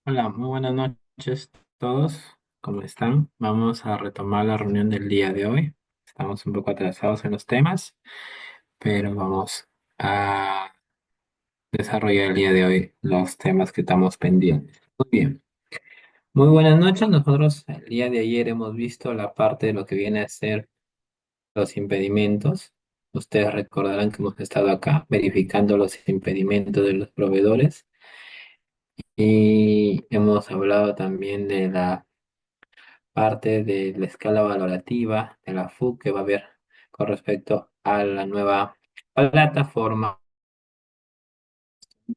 Hola, muy buenas noches a todos. ¿Cómo están? Vamos a retomar la reunión del día de hoy. Estamos un poco atrasados en los temas, pero vamos a desarrollar el día de hoy los temas que estamos pendientes. Muy bien. Muy buenas noches. Nosotros el día de ayer hemos visto la parte de lo que viene a ser los impedimentos. Ustedes recordarán que hemos estado acá verificando los impedimentos de los proveedores y hemos hablado también de la parte de la escala valorativa de la FUC que va a haber con respecto a la nueva plataforma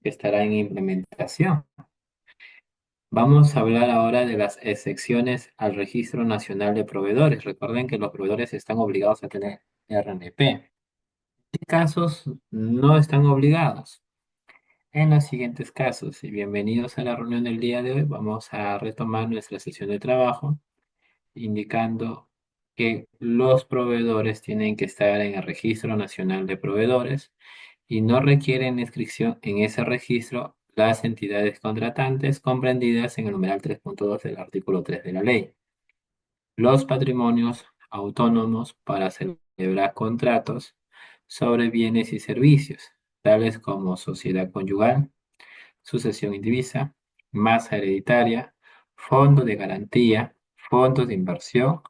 que estará en implementación. Vamos a hablar ahora de las excepciones al Registro Nacional de Proveedores. Recuerden que los proveedores están obligados a tener RNP. ¿En qué casos no están obligados? En los siguientes casos, y bienvenidos a la reunión del día de hoy, vamos a retomar nuestra sesión de trabajo indicando que los proveedores tienen que estar en el Registro Nacional de Proveedores y no requieren inscripción en ese registro las entidades contratantes comprendidas en el numeral 3.2 del artículo 3 de la ley. Los patrimonios autónomos para celebrar contratos sobre bienes y servicios, tales como sociedad conyugal, sucesión indivisa, masa hereditaria, fondo de garantía, fondos de inversión,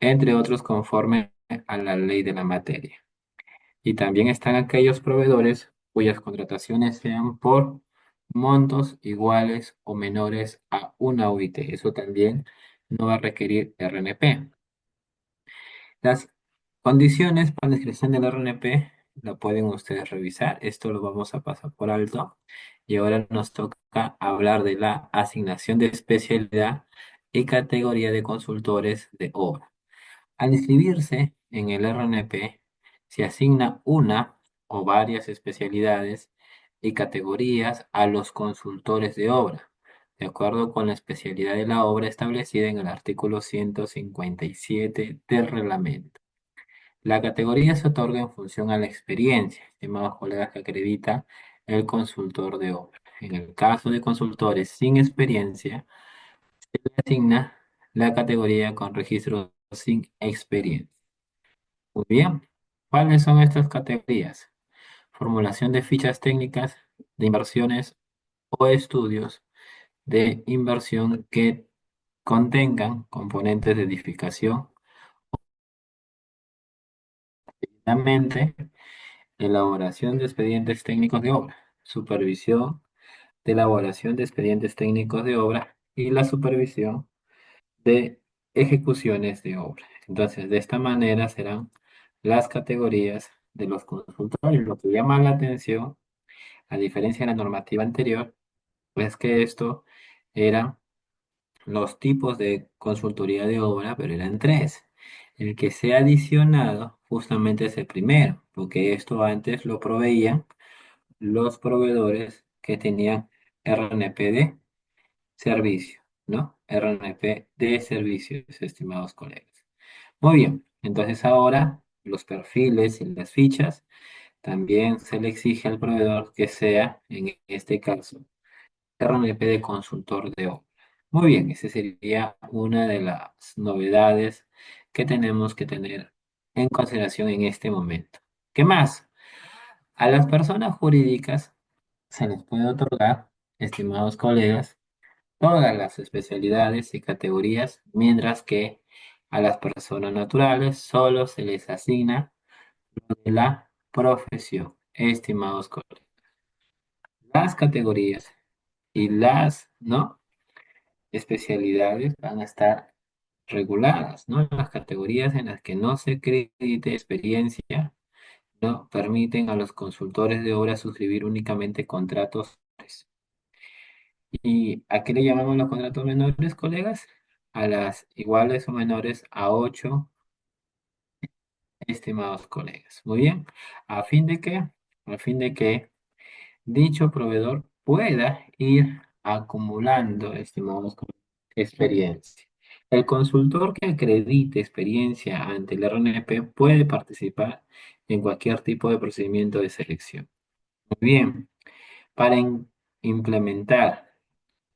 entre otros conforme a la ley de la materia. Y también están aquellos proveedores cuyas contrataciones sean por montos iguales o menores a una UIT. Eso también no va a requerir RNP. Las condiciones para la inscripción del RNP lo pueden ustedes revisar. Esto lo vamos a pasar por alto. Y ahora nos toca hablar de la asignación de especialidad y categoría de consultores de obra. Al inscribirse en el RNP, se asigna una o varias especialidades y categorías a los consultores de obra, de acuerdo con la especialidad de la obra establecida en el artículo 157 del reglamento. La categoría se otorga en función a la experiencia, estimados colegas, que acredita el consultor de obra. En el caso de consultores sin experiencia, se le asigna la categoría con registro sin experiencia. Muy bien. ¿Cuáles son estas categorías? Formulación de fichas técnicas de inversiones o estudios de inversión que contengan componentes de edificación, mente, elaboración de expedientes técnicos de obra, supervisión de elaboración de expedientes técnicos de obra y la supervisión de ejecuciones de obra. Entonces, de esta manera serán las categorías de los consultores. Lo que llama la atención, a diferencia de la normativa anterior, es que esto eran los tipos de consultoría de obra, pero eran tres. El que se ha adicionado justamente es el primero, porque esto antes lo proveían los proveedores que tenían RNP de servicio, ¿no? RNP de servicios, estimados colegas. Muy bien, entonces ahora los perfiles y las fichas también se le exige al proveedor que sea, en este caso, RNP de consultor de obra. Muy bien, esa sería una de las novedades que tenemos que tener en consideración en este momento. ¿Qué más? A las personas jurídicas se les puede otorgar, estimados colegas, todas las especialidades y categorías, mientras que a las personas naturales solo se les asigna lo de la profesión, estimados colegas. Las categorías y las, ¿no?, especialidades van a estar reguladas, ¿no? Las categorías en las que no se acredite experiencia no permiten a los consultores de obra suscribir únicamente contratos. ¿Y a qué le llamamos los contratos menores, colegas? A las iguales o menores a 8, estimados colegas. Muy bien. ¿A fin de qué? A fin de que dicho proveedor pueda ir acumulando, estimados colegas, experiencia. El consultor que acredite experiencia ante el RNP puede participar en cualquier tipo de procedimiento de selección. Muy bien. Para implementar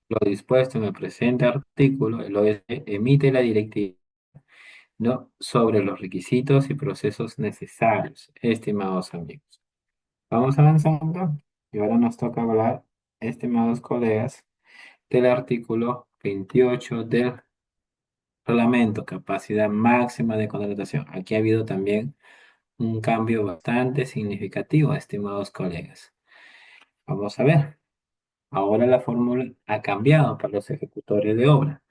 Lo dispuesto en el presente artículo, el OEC emite la directiva, ¿no? Sobre los requisitos y procesos necesarios, estimados amigos. Vamos avanzando y ahora nos toca hablar, estimados colegas, del artículo 28 del reglamento, capacidad máxima de contratación. Aquí ha habido también un cambio bastante significativo, estimados colegas. Vamos a ver. Ahora la fórmula ha cambiado para los ejecutores de obra.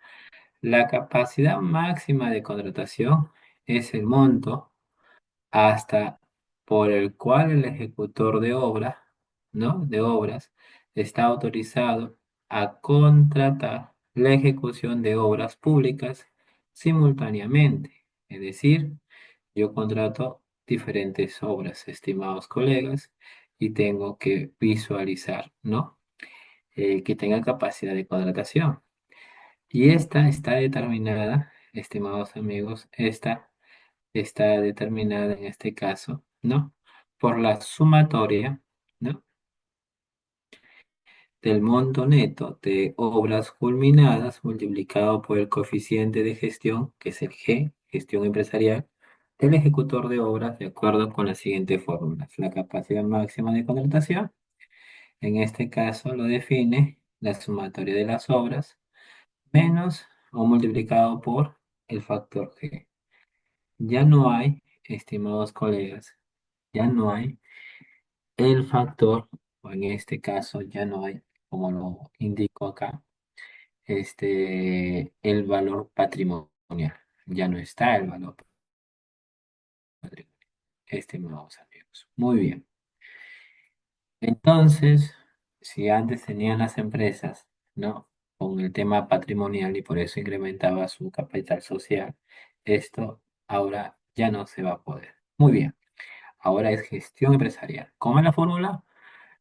La capacidad máxima de contratación es el monto hasta por el cual el ejecutor de obra, ¿no? De obras, está autorizado a contratar la ejecución de obras públicas simultáneamente. Es decir, yo contrato diferentes obras, estimados colegas, y tengo que visualizar, ¿no? Que tenga capacidad de contratación. Y esta está determinada, estimados amigos, esta está determinada en este caso, ¿no? Por la sumatoria, ¿no? Del monto neto de obras culminadas multiplicado por el coeficiente de gestión, que es el G, gestión empresarial, del ejecutor de obras de acuerdo con las siguientes fórmulas. La capacidad máxima de contratación, en este caso lo define la sumatoria de las obras menos o multiplicado por el factor G. Ya no hay, estimados colegas, ya no hay el factor, o en este caso ya no hay, como lo indico acá, el valor patrimonial. Ya no está el valor patrimonial, estimados amigos. Muy bien. Entonces, si antes tenían las empresas, ¿no? Con el tema patrimonial y por eso incrementaba su capital social, esto ahora ya no se va a poder. Muy bien. Ahora es gestión empresarial. ¿Cómo es la fórmula?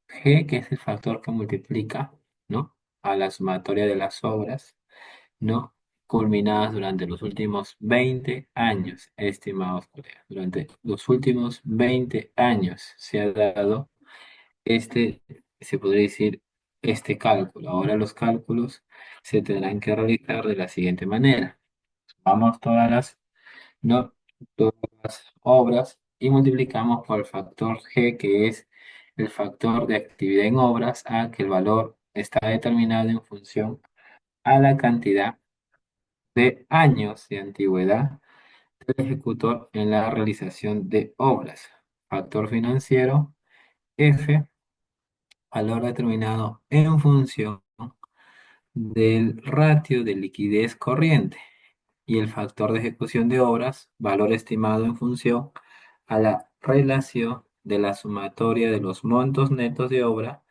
G, que es el factor que multiplica, ¿no? A la sumatoria de las obras, ¿no? Culminadas durante los últimos 20 años, estimados colegas. Durante los últimos 20 años se ha dado este, se podría decir, este cálculo. Ahora los cálculos se tendrán que realizar de la siguiente manera. Vamos todas las, ¿no? Todas las obras y multiplicamos por el factor G, que es el factor de actividad en obras, a que el valor está determinado en función a la cantidad de años de antigüedad del ejecutor en la realización de obras. Factor financiero F, valor determinado en función del ratio de liquidez corriente y el factor de ejecución de obras, valor estimado en función a la relación de la sumatoria de los montos netos de obra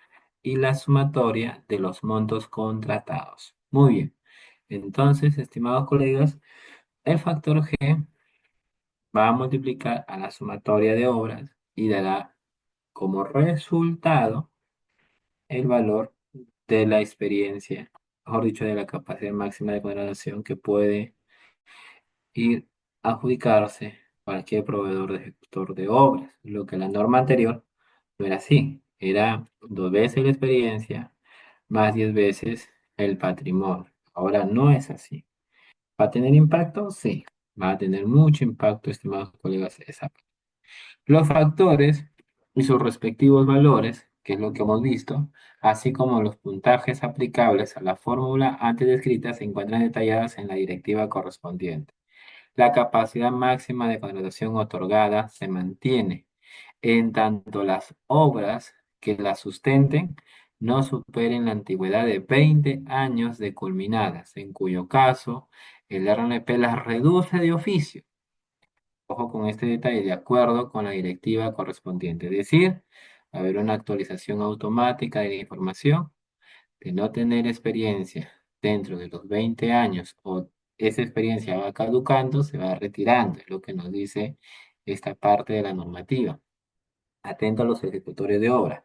y la sumatoria de los montos contratados. Muy bien. Entonces, estimados colegas, el factor G va a multiplicar a la sumatoria de obras y dará como resultado el valor de la experiencia, mejor dicho, de la capacidad máxima de contratación que puede ir a adjudicarse cualquier proveedor de ejecutor de obras, lo que la norma anterior no era así, era 2 veces la experiencia más 10 veces el patrimonio. Ahora no es así. ¿Va a tener impacto? Sí, va a tener mucho impacto, estimados colegas, esa. Los factores y sus respectivos valores, que es lo que hemos visto, así como los puntajes aplicables a la fórmula antes descrita, se encuentran detalladas en la directiva correspondiente. La capacidad máxima de contratación otorgada se mantiene en tanto las obras que la sustenten no superen la antigüedad de 20 años de culminadas, en cuyo caso el RNP las reduce de oficio. Ojo con este detalle, de acuerdo con la directiva correspondiente. Es decir, va a haber una actualización automática de la información, de no tener experiencia dentro de los 20 años o esa experiencia va caducando, se va retirando, es lo que nos dice esta parte de la normativa. Atento a los ejecutores de obra.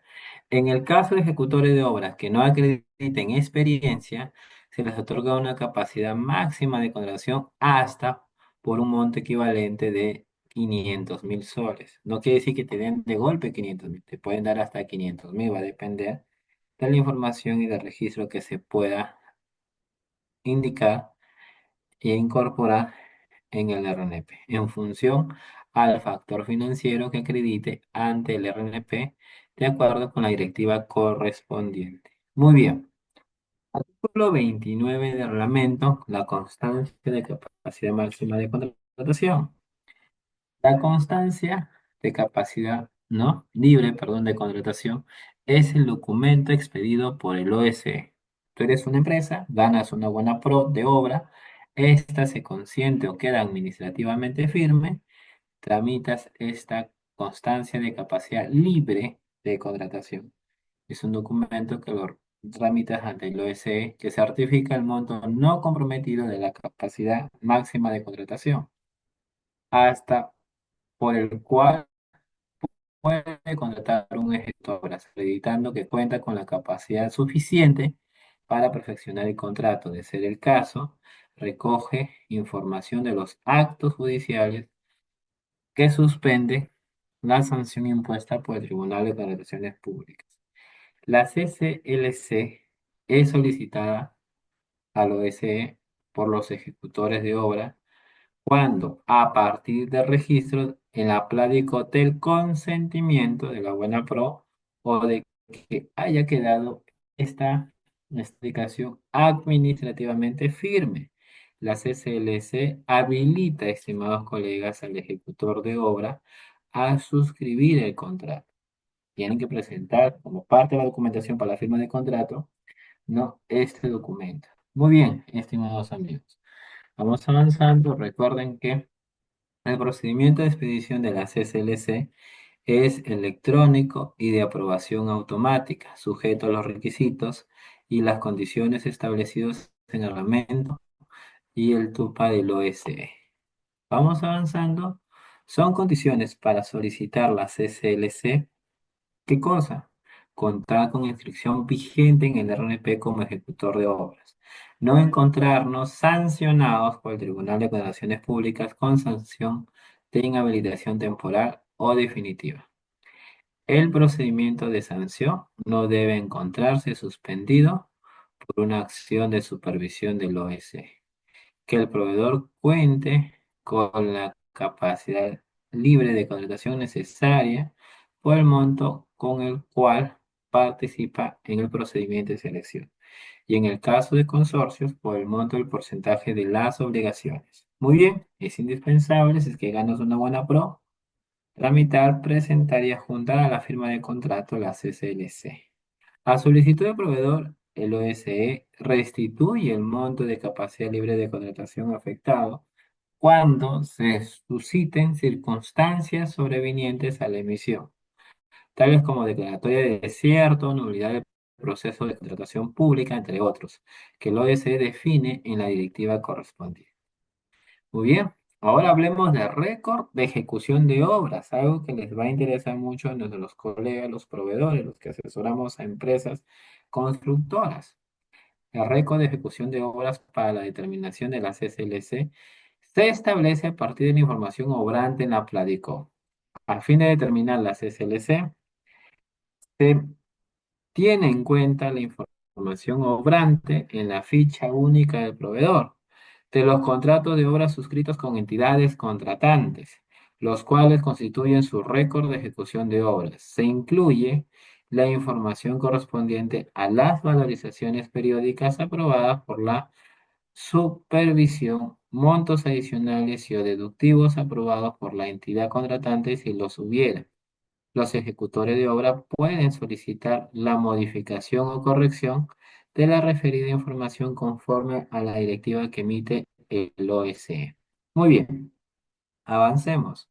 En el caso de ejecutores de obras que no acrediten experiencia, se les otorga una capacidad máxima de contratación hasta por un monto equivalente de 500.000 soles. No quiere decir que te den de golpe 500.000, te pueden dar hasta 500.000, va a depender de la información y del registro que se pueda indicar e incorporar en el RNP en función al factor financiero que acredite ante el RNP de acuerdo con la directiva correspondiente. Muy bien. Artículo 29 del reglamento, la constancia de capacidad máxima de contratación. La constancia de capacidad, ¿no? Libre, perdón, de contratación es el documento expedido por el OSE. Tú eres una empresa, ganas una buena pro de obra, esta se consiente o queda administrativamente firme, tramitas esta constancia de capacidad libre de contratación. Es un documento que lo tramitas ante el OSE que certifica el monto no comprometido de la capacidad máxima de contratación, hasta por el cual puede contratar un ejecutor, acreditando que cuenta con la capacidad suficiente para perfeccionar el contrato. De ser el caso, recoge información de los actos judiciales que suspende la sanción impuesta por el Tribunal de Contrataciones Públicas. La CCLC es solicitada al OSE por los ejecutores de obra cuando, a partir del registro en la Pladico del consentimiento de la buena pro o de que haya quedado esta explicación administrativamente firme. La CCLC habilita, estimados colegas, al ejecutor de obra a suscribir el contrato. Tienen que presentar como parte de la documentación para la firma de contrato, no este documento. Muy bien, estimados amigos. Vamos avanzando. Recuerden que el procedimiento de expedición de la CCLC es electrónico y de aprobación automática, sujeto a los requisitos y las condiciones establecidos en el reglamento y el TUPA del OSE. Vamos avanzando. Son condiciones para solicitar la CCLC. ¿Qué cosa? Contar con inscripción vigente en el RNP como ejecutor de obras. No encontrarnos sancionados por el Tribunal de Contrataciones Públicas con sanción de inhabilitación temporal o definitiva. El procedimiento de sanción no debe encontrarse suspendido por una acción de supervisión del OS. Que el proveedor cuente con la capacidad libre de contratación necesaria por el monto con el cual participa en el procedimiento de selección. Y en el caso de consorcios, por el monto del porcentaje de las obligaciones. Muy bien, es indispensable, si es que ganas una buena pro, tramitar, presentar y adjuntar a la firma de contrato la CCLC. A solicitud del proveedor, el OSE restituye el monto de capacidad libre de contratación afectado cuando se susciten circunstancias sobrevinientes a la emisión, tales como declaratoria de desierto, nulidad del proceso de contratación pública, entre otros, que el OSE define en la directiva correspondiente. Muy bien, ahora hablemos de récord de ejecución de obras, algo que les va a interesar mucho a nuestros colegas, los proveedores, los que asesoramos a empresas constructoras. El récord de ejecución de obras para la determinación de la CCLC se establece a partir de la información obrante en la Pladico. A fin de determinar la CCLC, se tiene en cuenta la información obrante en la ficha única del proveedor de los contratos de obras suscritos con entidades contratantes, los cuales constituyen su récord de ejecución de obras. Se incluye la información correspondiente a las valorizaciones periódicas aprobadas por la supervisión, montos adicionales y o deductivos aprobados por la entidad contratante si los hubiera. Los ejecutores de obra pueden solicitar la modificación o corrección de la referida información conforme a la directiva que emite el OSE. Muy bien, avancemos.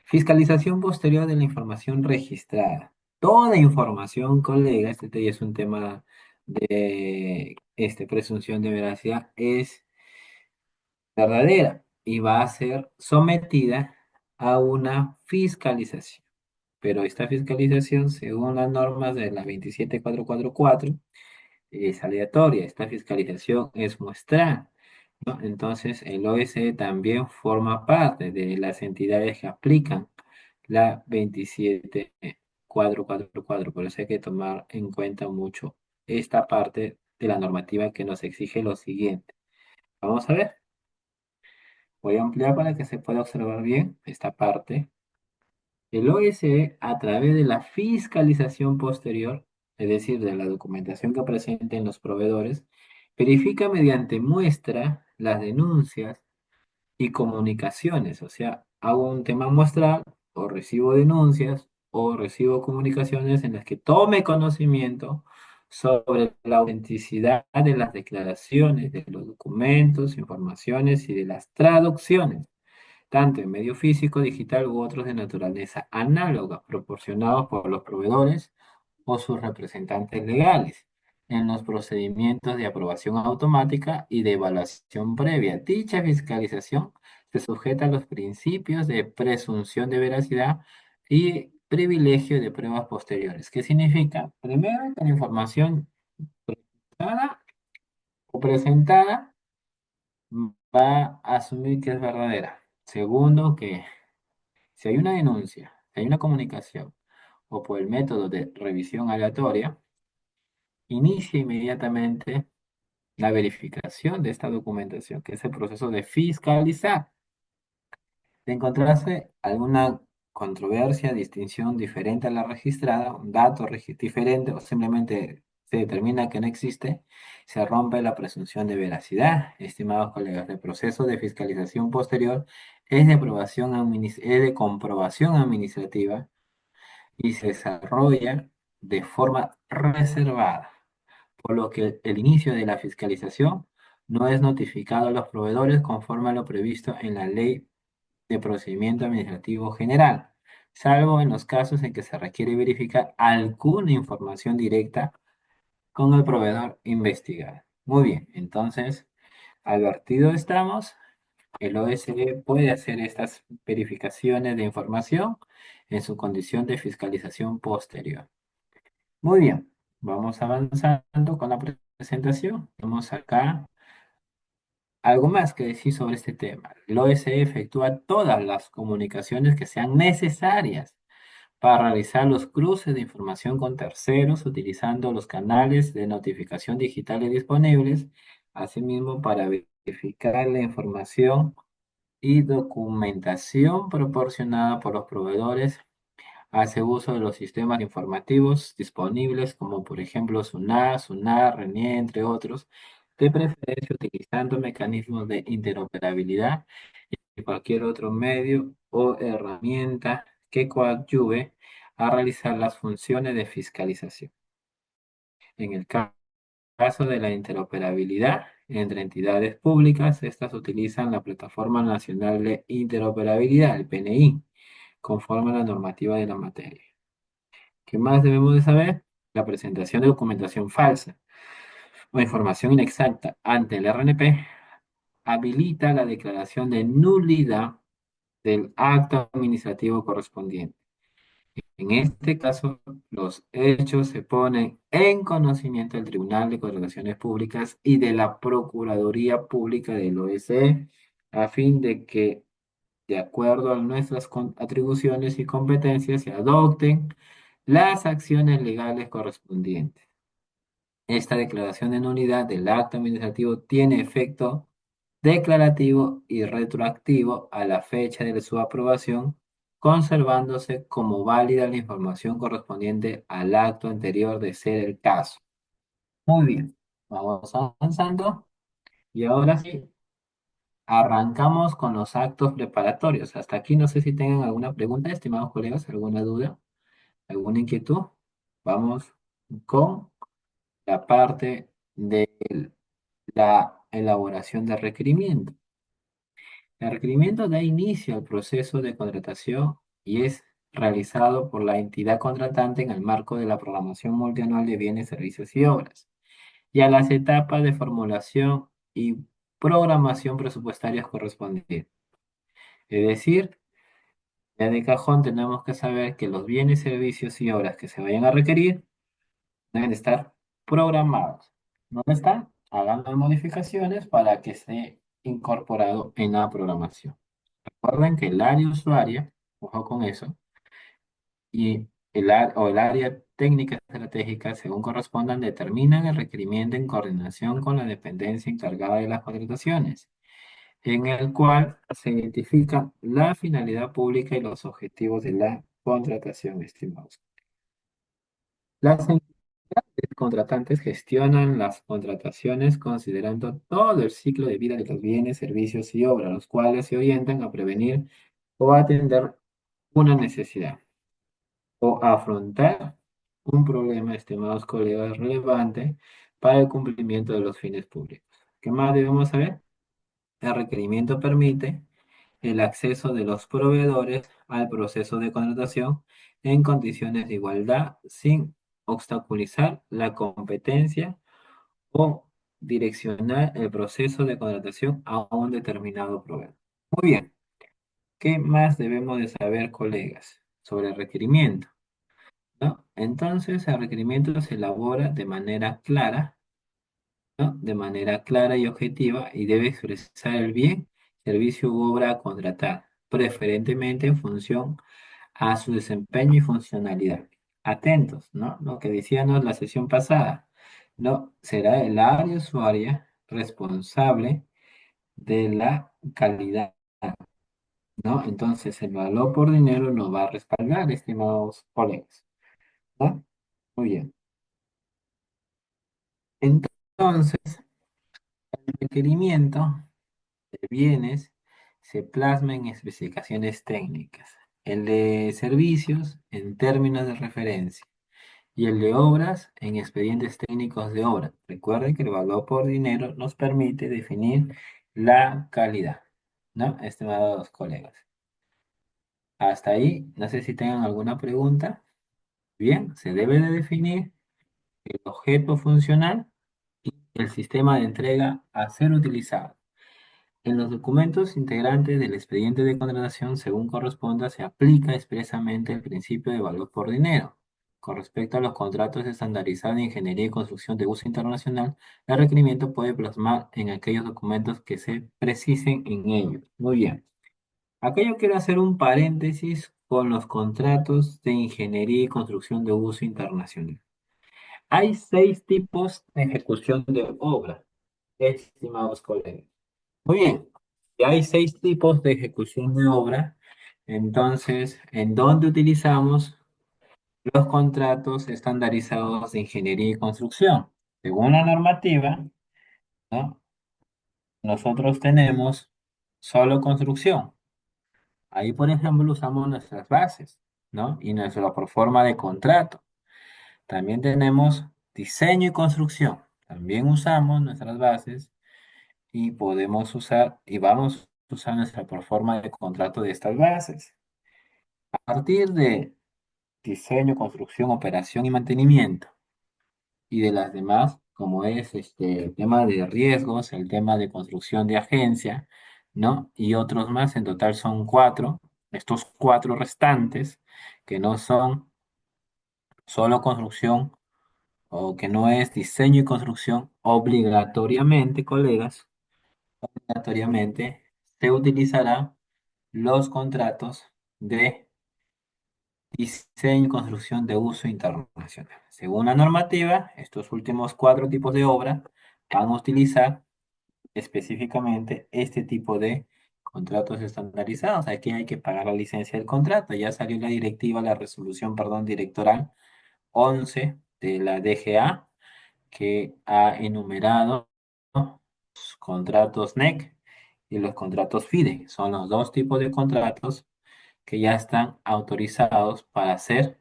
Fiscalización posterior de la información registrada. Toda información, colega, este ya es un tema de presunción de veracidad, es verdadera y va a ser sometida a una fiscalización. Pero esta fiscalización, según las normas de la 27444, es aleatoria. Esta fiscalización es muestral, ¿no? Entonces, el OSE también forma parte de las entidades que aplican la 27444. Por eso hay que tomar en cuenta mucho esta parte de la normativa que nos exige lo siguiente. Vamos a ver. Voy a ampliar para que se pueda observar bien esta parte. El OSE, a través de la fiscalización posterior, es decir, de la documentación que presenten los proveedores, verifica mediante muestra las denuncias y comunicaciones. O sea, hago un tema muestral o recibo denuncias o recibo comunicaciones en las que tome conocimiento sobre la autenticidad de las declaraciones, de los documentos, informaciones y de las traducciones tanto en medio físico, digital u otros de naturaleza análoga, proporcionados por los proveedores o sus representantes legales en los procedimientos de aprobación automática y de evaluación previa. Dicha fiscalización se sujeta a los principios de presunción de veracidad y privilegio de pruebas posteriores. ¿Qué significa? Primero, que la información dada o presentada va a asumir que es verdadera. Segundo, que si hay una denuncia, si hay una comunicación o por el método de revisión aleatoria, inicia inmediatamente la verificación de esta documentación, que es el proceso de fiscalizar. De encontrarse alguna controversia, distinción diferente a la registrada, un dato diferente o simplemente se determina que no existe, se rompe la presunción de veracidad. Estimados colegas, el proceso de fiscalización posterior es de es de comprobación administrativa y se desarrolla de forma reservada, por lo que el inicio de la fiscalización no es notificado a los proveedores conforme a lo previsto en la Ley de Procedimiento Administrativo General, salvo en los casos en que se requiere verificar alguna información directa con el proveedor investigado. Muy bien, entonces, advertido estamos. El OSD puede hacer estas verificaciones de información en su condición de fiscalización posterior. Muy bien, vamos avanzando con la presentación. Vamos acá. Algo más que decir sobre este tema. El OSD efectúa todas las comunicaciones que sean necesarias para realizar los cruces de información con terceros utilizando los canales de notificación digitales disponibles, asimismo para verificar la información y documentación proporcionada por los proveedores. Hace uso de los sistemas informativos disponibles, como por ejemplo SUNAR, RENIE, entre otros, de preferencia utilizando mecanismos de interoperabilidad y cualquier otro medio o herramienta que coadyuve a realizar las funciones de fiscalización. En el caso de la interoperabilidad entre entidades públicas, estas utilizan la Plataforma Nacional de Interoperabilidad, el PNI, conforme a la normativa de la materia. ¿Qué más debemos de saber? La presentación de documentación falsa o información inexacta ante el RNP habilita la declaración de nulidad del acto administrativo correspondiente. En este caso, los hechos se ponen en conocimiento del Tribunal de Contrataciones Públicas y de la Procuraduría Pública del OSE a fin de que, de acuerdo a nuestras atribuciones y competencias, se adopten las acciones legales correspondientes. Esta declaración de nulidad del acto administrativo tiene efecto declarativo y retroactivo a la fecha de su aprobación, conservándose como válida la información correspondiente al acto anterior de ser el caso. Muy bien, vamos avanzando y ahora sí, arrancamos con los actos preparatorios. Hasta aquí no sé si tengan alguna pregunta, estimados colegas, alguna duda, alguna inquietud. Vamos con la parte de la elaboración de requerimiento. El requerimiento da inicio al proceso de contratación y es realizado por la entidad contratante en el marco de la programación multianual de bienes, servicios y obras, y a las etapas de formulación y programación presupuestarias correspondientes. Es decir, ya de cajón tenemos que saber que los bienes, servicios y obras que se vayan a requerir deben estar programados. ¿Dónde están? Hagan las modificaciones para que esté incorporado en la programación. Recuerden que el área usuaria, ojo con eso, y o el área técnica estratégica, según correspondan, determinan el requerimiento en coordinación con la dependencia encargada de las contrataciones, en el cual se identifica la finalidad pública y los objetivos de la contratación, estimados. Las entidades contratantes gestionan las contrataciones considerando todo el ciclo de vida de los bienes, servicios y obras, los cuales se orientan a prevenir o atender una necesidad o afrontar un problema, estimados colegas, relevante para el cumplimiento de los fines públicos. ¿Qué más debemos saber? El requerimiento permite el acceso de los proveedores al proceso de contratación en condiciones de igualdad sin obstaculizar la competencia o direccionar el proceso de contratación a un determinado proveedor. Muy bien, ¿qué más debemos de saber, colegas, sobre el requerimiento? ¿No? Entonces, el requerimiento se elabora de manera clara, ¿no? De manera clara y objetiva y debe expresar el bien, servicio u obra a contratar, preferentemente en función a su desempeño y funcionalidad. Atentos, ¿no? Lo que decíamos la sesión pasada, ¿no? Será el área usuaria responsable de la calidad, ¿no? Entonces, el valor por dinero nos va a respaldar, estimados colegas, ¿no? Muy bien. Entonces, el requerimiento de bienes se plasma en especificaciones técnicas, el de servicios en términos de referencia y el de obras en expedientes técnicos de obra. Recuerden que el valor por dinero nos permite definir la calidad, ¿no? Estimados colegas. Hasta ahí, no sé si tengan alguna pregunta. Bien, se debe de definir el objeto funcional y el sistema de entrega a ser utilizado. En los documentos integrantes del expediente de contratación, según corresponda, se aplica expresamente el principio de valor por dinero. Con respecto a los contratos estandarizados de ingeniería y construcción de uso internacional, el requerimiento puede plasmar en aquellos documentos que se precisen en ellos. Muy bien. Acá yo quiero hacer un paréntesis con los contratos de ingeniería y construcción de uso internacional. Hay 6 tipos de ejecución de obra, estimados colegas. Muy bien, y hay 6 tipos de ejecución de obra. Entonces, ¿en dónde utilizamos los contratos estandarizados de ingeniería y construcción? Según la normativa, ¿no? Nosotros tenemos solo construcción. Ahí, por ejemplo, usamos nuestras bases, ¿no? Y nuestra proforma de contrato. También tenemos diseño y construcción. También usamos nuestras bases y podemos usar y vamos a usar nuestra proforma de contrato de estas bases. A partir de diseño, construcción, operación y mantenimiento y de las demás, como es el tema de riesgos, el tema de construcción de agencia, ¿no? Y otros más, en total son 4. Estos 4 restantes, que no son solo construcción o que no es diseño y construcción, obligatoriamente, colegas, obligatoriamente se utilizará los contratos de diseño y construcción de uso internacional. Según la normativa, estos últimos 4 tipos de obra van a utilizar específicamente este tipo de contratos estandarizados. Aquí hay que pagar la licencia del contrato. Ya salió la directiva, la resolución, perdón, directoral 11 de la DGA que ha enumerado los contratos NEC y los contratos FIDE. Son los 2 tipos de contratos que ya están autorizados para ser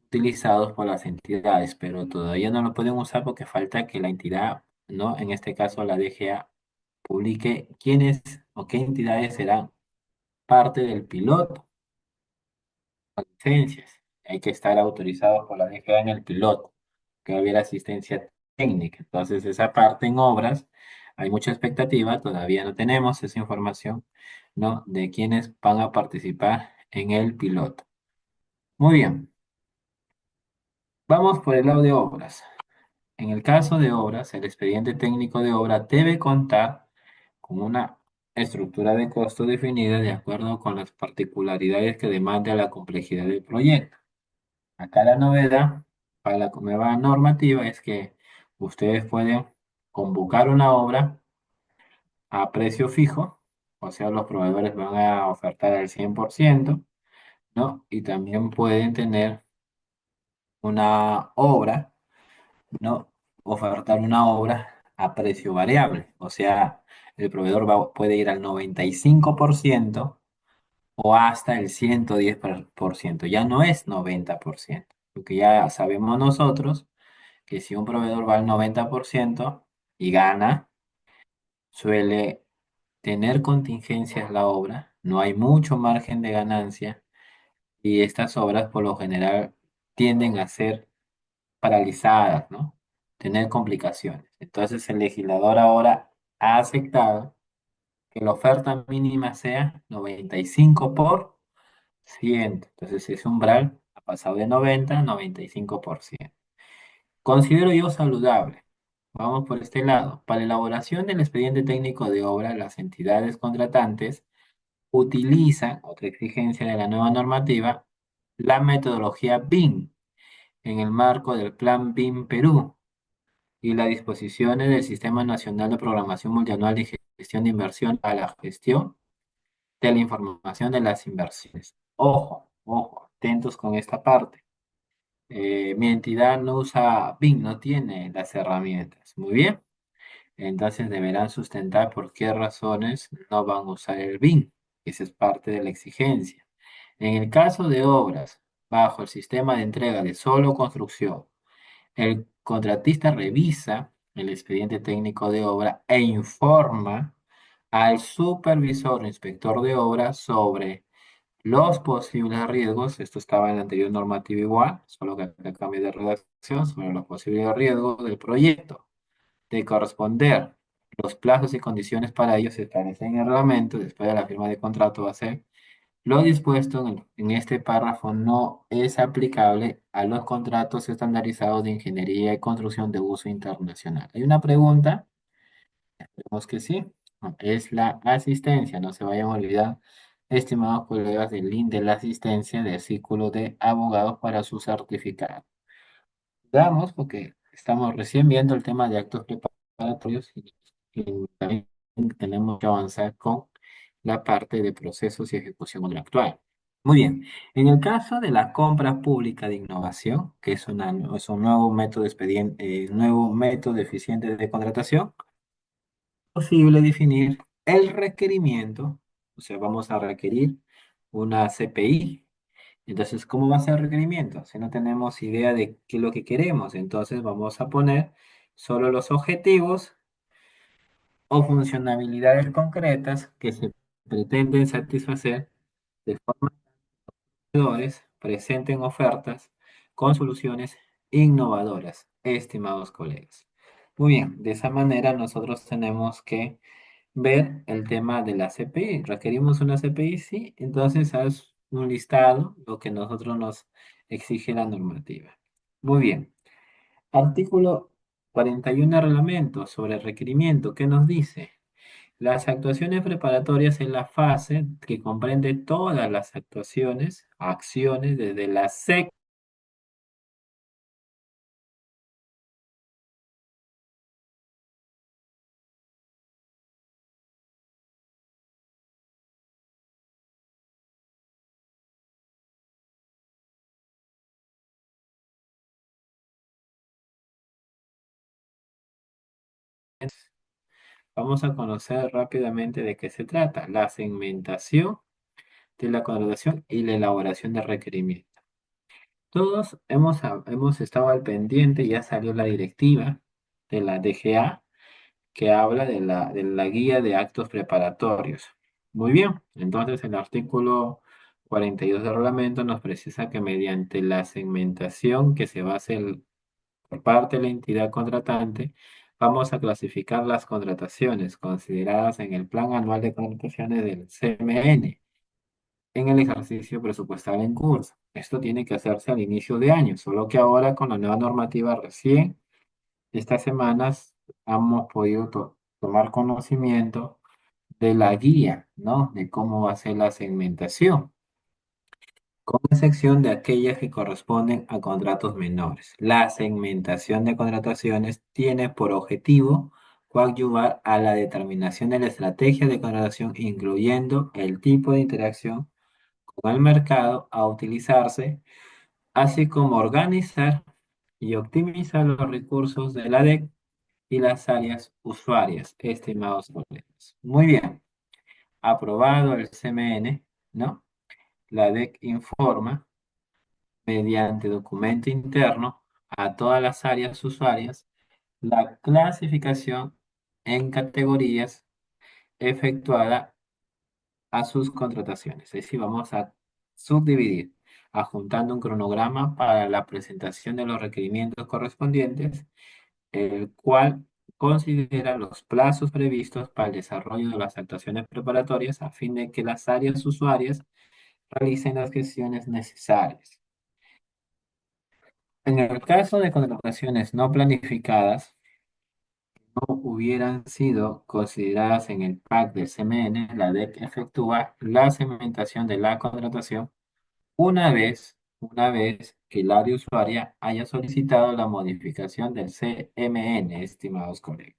utilizados por las entidades, pero todavía no lo pueden usar porque falta que la entidad, ¿no? En este caso la DGA, publique quiénes o qué entidades serán parte del piloto, licencias. Hay que estar autorizados por la DGA en el piloto, que va a haber asistencia técnica. Entonces, esa parte en obras, hay mucha expectativa, todavía no tenemos esa información, ¿no? De quiénes van a participar en el piloto. Muy bien, vamos por el lado de obras. En el caso de obras, el expediente técnico de obra debe contar con una estructura de costo definida de acuerdo con las particularidades que demande la complejidad del proyecto. Acá la novedad para la nueva normativa es que ustedes pueden convocar una obra a precio fijo, o sea, los proveedores van a ofertar al 100%, ¿no? Y también pueden tener una obra, ¿no? Ofertar una obra a precio variable, o sea, el proveedor puede ir al 95% o hasta el 110%, ya no es 90%, porque ya sabemos nosotros que si un proveedor va al 90% y gana, suele tener contingencias la obra, no hay mucho margen de ganancia y estas obras por lo general tienden a ser paralizadas, ¿no? Tener complicaciones. Entonces el legislador ahora ha aceptado que la oferta mínima sea 95%. Entonces ese umbral ha pasado de 90 a 95%. Considero yo saludable. Vamos por este lado. Para la elaboración del expediente técnico de obra, las entidades contratantes utilizan, otra exigencia de la nueva normativa, la metodología BIM en el marco del Plan BIM Perú y las disposiciones del Sistema Nacional de Programación Multianual de Gestión de Inversión a la gestión de la información de las inversiones. Ojo, ojo, atentos con esta parte. Mi entidad no usa BIM, no tiene las herramientas. Muy bien. Entonces deberán sustentar por qué razones no van a usar el BIM. Esa es parte de la exigencia. En el caso de obras bajo el sistema de entrega de solo construcción, el contratista revisa el expediente técnico de obra e informa al supervisor o inspector de obra sobre los posibles riesgos. Esto estaba en la anterior normativa igual, solo que acá cambia de redacción sobre los posibles riesgos del proyecto de corresponder. Los plazos y condiciones para ellos se establecen en el reglamento. Después de la firma de contrato va a ser lo dispuesto en este párrafo no es aplicable a los contratos estandarizados de ingeniería y construcción de uso internacional. Hay una pregunta, esperemos que sí, es la asistencia. No se vayan a olvidar, estimados colegas, del link de la asistencia del círculo de abogados para su certificado. Damos, porque estamos recién viendo el tema de actos preparatorios y también tenemos que avanzar con la parte de procesos y ejecución contractual. Muy bien, en el caso de la compra pública de innovación, que es un nuevo método, nuevo método eficiente de contratación, es posible definir el requerimiento, o sea, vamos a requerir una CPI. Entonces, ¿cómo va a ser el requerimiento? Si no tenemos idea de qué es lo que queremos, entonces vamos a poner solo los objetivos o funcionalidades concretas que se pretenden satisfacer de forma que los proveedores presenten ofertas con soluciones innovadoras, estimados colegas. Muy bien, de esa manera nosotros tenemos que ver el tema de la CPI. ¿Requerimos una CPI? Sí, entonces haz un listado, lo que nosotros nos exige la normativa. Muy bien. Artículo 41 del reglamento sobre el requerimiento. ¿Qué nos dice? Las actuaciones preparatorias es la fase que comprende todas las actuaciones, acciones desde la SEC. Vamos a conocer rápidamente de qué se trata. La segmentación de la contratación y la elaboración de requerimientos. Todos hemos estado al pendiente, ya salió la directiva de la DGA que habla de la guía de actos preparatorios. Muy bien, entonces el artículo 42 del reglamento nos precisa que mediante la segmentación que se va a hacer por parte de la entidad contratante, vamos a clasificar las contrataciones consideradas en el Plan Anual de Contrataciones del CMN en el ejercicio presupuestal en curso. Esto tiene que hacerse al inicio de año, solo que ahora con la nueva normativa recién, estas semanas hemos podido tomar conocimiento de la guía, ¿no? De cómo va a ser la segmentación. con excepción de aquellas que corresponden a contratos menores. La segmentación de contrataciones tiene por objetivo coadyuvar a la determinación de la estrategia de contratación, incluyendo el tipo de interacción con el mercado a utilizarse, así como organizar y optimizar los recursos de la DEC y las áreas usuarias, estimados colegas. Muy bien, aprobado el CMN, ¿no? La DEC informa mediante documento interno a todas las áreas usuarias la clasificación en categorías efectuada a sus contrataciones. Es decir, vamos a subdividir, adjuntando un cronograma para la presentación de los requerimientos correspondientes, el cual considera los plazos previstos para el desarrollo de las actuaciones preparatorias a fin de que las áreas usuarias realicen las gestiones necesarias. En el caso de contrataciones no planificadas, no hubieran sido consideradas en el PAC del CMN, la DEC efectúa la segmentación de la contratación una vez que el área usuaria haya solicitado la modificación del CMN, estimados colegas.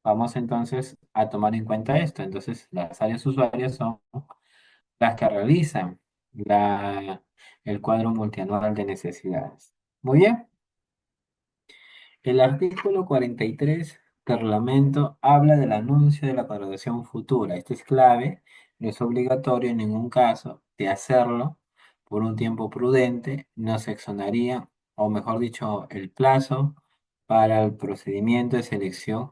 Vamos entonces a tomar en cuenta esto. Entonces, las áreas usuarias son las que realizan el cuadro multianual de necesidades. Muy bien. El artículo 43 del reglamento habla del anuncio de la contratación futura. Este es clave, no es obligatorio en ningún caso de hacerlo por un tiempo prudente, no se exonaría, o mejor dicho, el plazo para el procedimiento de selección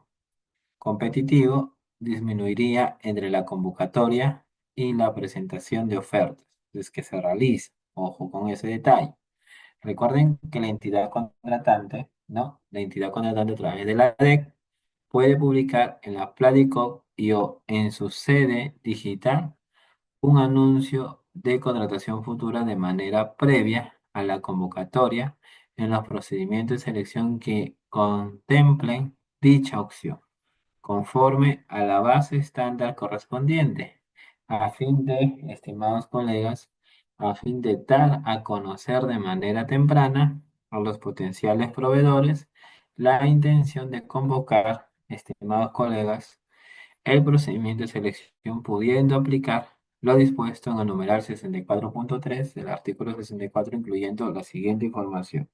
competitivo disminuiría entre la convocatoria y la presentación de ofertas, es que se realiza. Ojo con ese detalle. Recuerden que la entidad contratante, ¿no? La entidad contratante a través de la DEC puede publicar en la Platicop y o en su sede digital un anuncio de contratación futura de manera previa a la convocatoria en los procedimientos de selección que contemplen dicha opción conforme a la base estándar correspondiente, a fin de, estimados colegas, a fin de dar a conocer de manera temprana a los potenciales proveedores la intención de convocar, estimados colegas, el procedimiento de selección pudiendo aplicar lo dispuesto en el numeral 64.3 del artículo 64, incluyendo la siguiente información.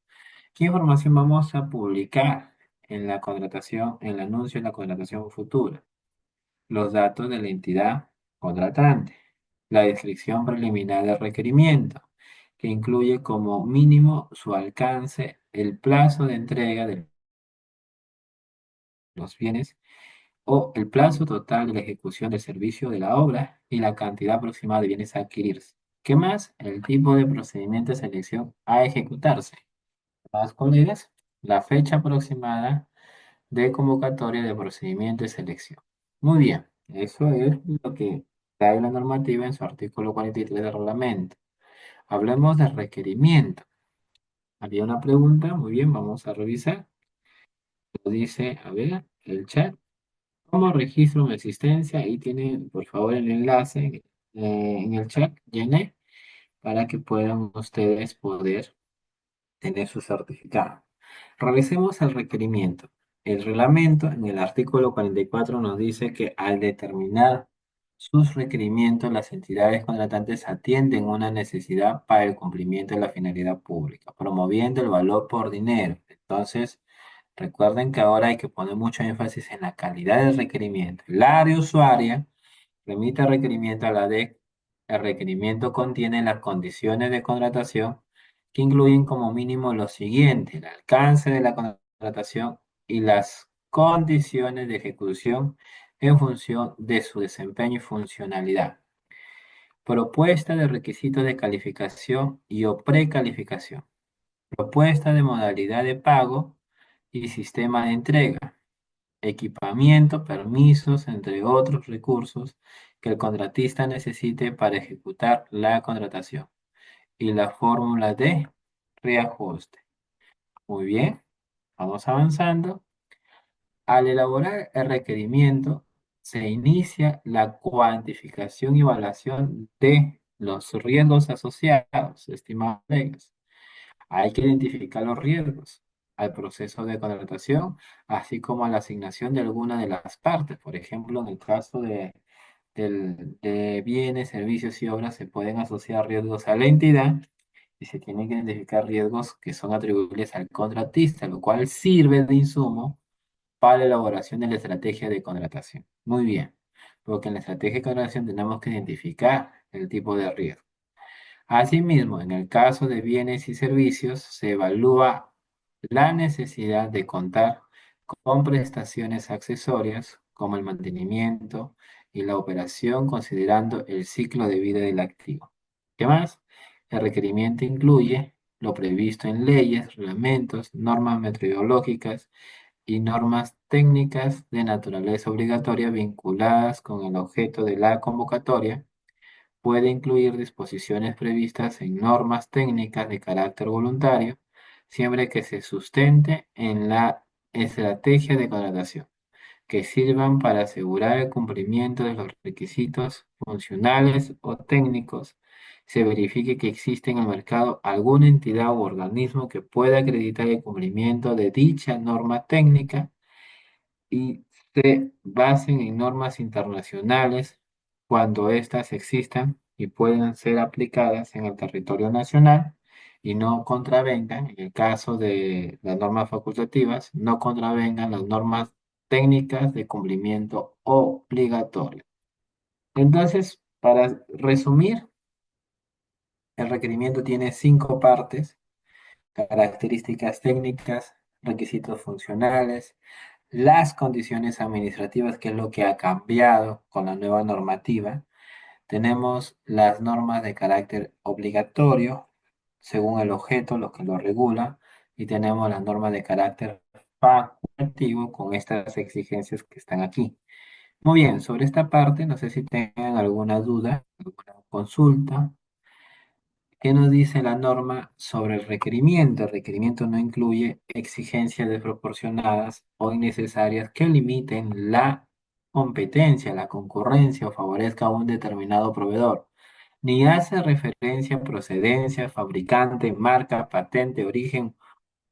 ¿Qué información vamos a publicar en la contratación, en el anuncio de la contratación futura? Los datos de la entidad contratante, la descripción preliminar del requerimiento, que incluye como mínimo su alcance, el plazo de entrega de los bienes o el plazo total de la ejecución del servicio de la obra y la cantidad aproximada de bienes a adquirirse. ¿Qué más? El tipo de procedimiento de selección a ejecutarse. Más colegas, la fecha aproximada de convocatoria de procedimiento de selección. Muy bien, eso es lo que trae la normativa en su artículo 43 del reglamento. Hablemos de requerimiento. Había una pregunta, muy bien, vamos a revisar. Lo dice, a ver, el chat. ¿Cómo registro mi existencia? Ahí tiene, por favor, el enlace en el chat, llené, para que puedan ustedes poder tener su certificado. Revisemos el requerimiento. El reglamento en el artículo 44 nos dice que al determinar sus requerimientos, las entidades contratantes atienden una necesidad para el cumplimiento de la finalidad pública, promoviendo el valor por dinero. Entonces, recuerden que ahora hay que poner mucho énfasis en la calidad del requerimiento. La área usuaria remite requerimiento a la DEC. El requerimiento contiene las condiciones de contratación que incluyen como mínimo lo siguiente: el alcance de la contratación y las condiciones de ejecución en función de su desempeño y funcionalidad. Propuesta de requisitos de calificación y o precalificación. Propuesta de modalidad de pago y sistema de entrega. Equipamiento, permisos, entre otros recursos que el contratista necesite para ejecutar la contratación. Y la fórmula de reajuste. Muy bien, vamos avanzando. Al elaborar el requerimiento, se inicia la cuantificación y evaluación de los riesgos asociados, estimados colegas. Hay que identificar los riesgos al proceso de contratación, así como a la asignación de alguna de las partes. Por ejemplo, en el caso de bienes, servicios y obras, se pueden asociar riesgos a la entidad y se tienen que identificar riesgos que son atribuibles al contratista, lo cual sirve de insumo para la elaboración de la estrategia de contratación. Muy bien, porque en la estrategia de contratación tenemos que identificar el tipo de riesgo. Asimismo, en el caso de bienes y servicios, se evalúa la necesidad de contar con prestaciones accesorias como el mantenimiento y la operación considerando el ciclo de vida del activo. ¿Qué más? El requerimiento incluye lo previsto en leyes, reglamentos, normas meteorológicas y normas técnicas de naturaleza obligatoria vinculadas con el objeto de la convocatoria. Puede incluir disposiciones previstas en normas técnicas de carácter voluntario, siempre que se sustente en la estrategia de contratación, que sirvan para asegurar el cumplimiento de los requisitos funcionales o técnicos. Se verifique que existe en el mercado alguna entidad u organismo que pueda acreditar el cumplimiento de dicha norma técnica y se basen en normas internacionales cuando éstas existan y puedan ser aplicadas en el territorio nacional y no contravengan, en el caso de las normas facultativas, no contravengan las normas técnicas de cumplimiento obligatorio. Entonces, para resumir, el requerimiento tiene 5 partes: características técnicas, requisitos funcionales, las condiciones administrativas, que es lo que ha cambiado con la nueva normativa. Tenemos las normas de carácter obligatorio, según el objeto, lo que lo regula, y tenemos las normas de carácter facultativo con estas exigencias que están aquí. Muy bien, sobre esta parte, no sé si tengan alguna duda, alguna consulta. ¿Qué nos dice la norma sobre el requerimiento? El requerimiento no incluye exigencias desproporcionadas o innecesarias que limiten la competencia, la concurrencia o favorezca a un determinado proveedor, ni hace referencia a procedencia, fabricante, marca, patente, origen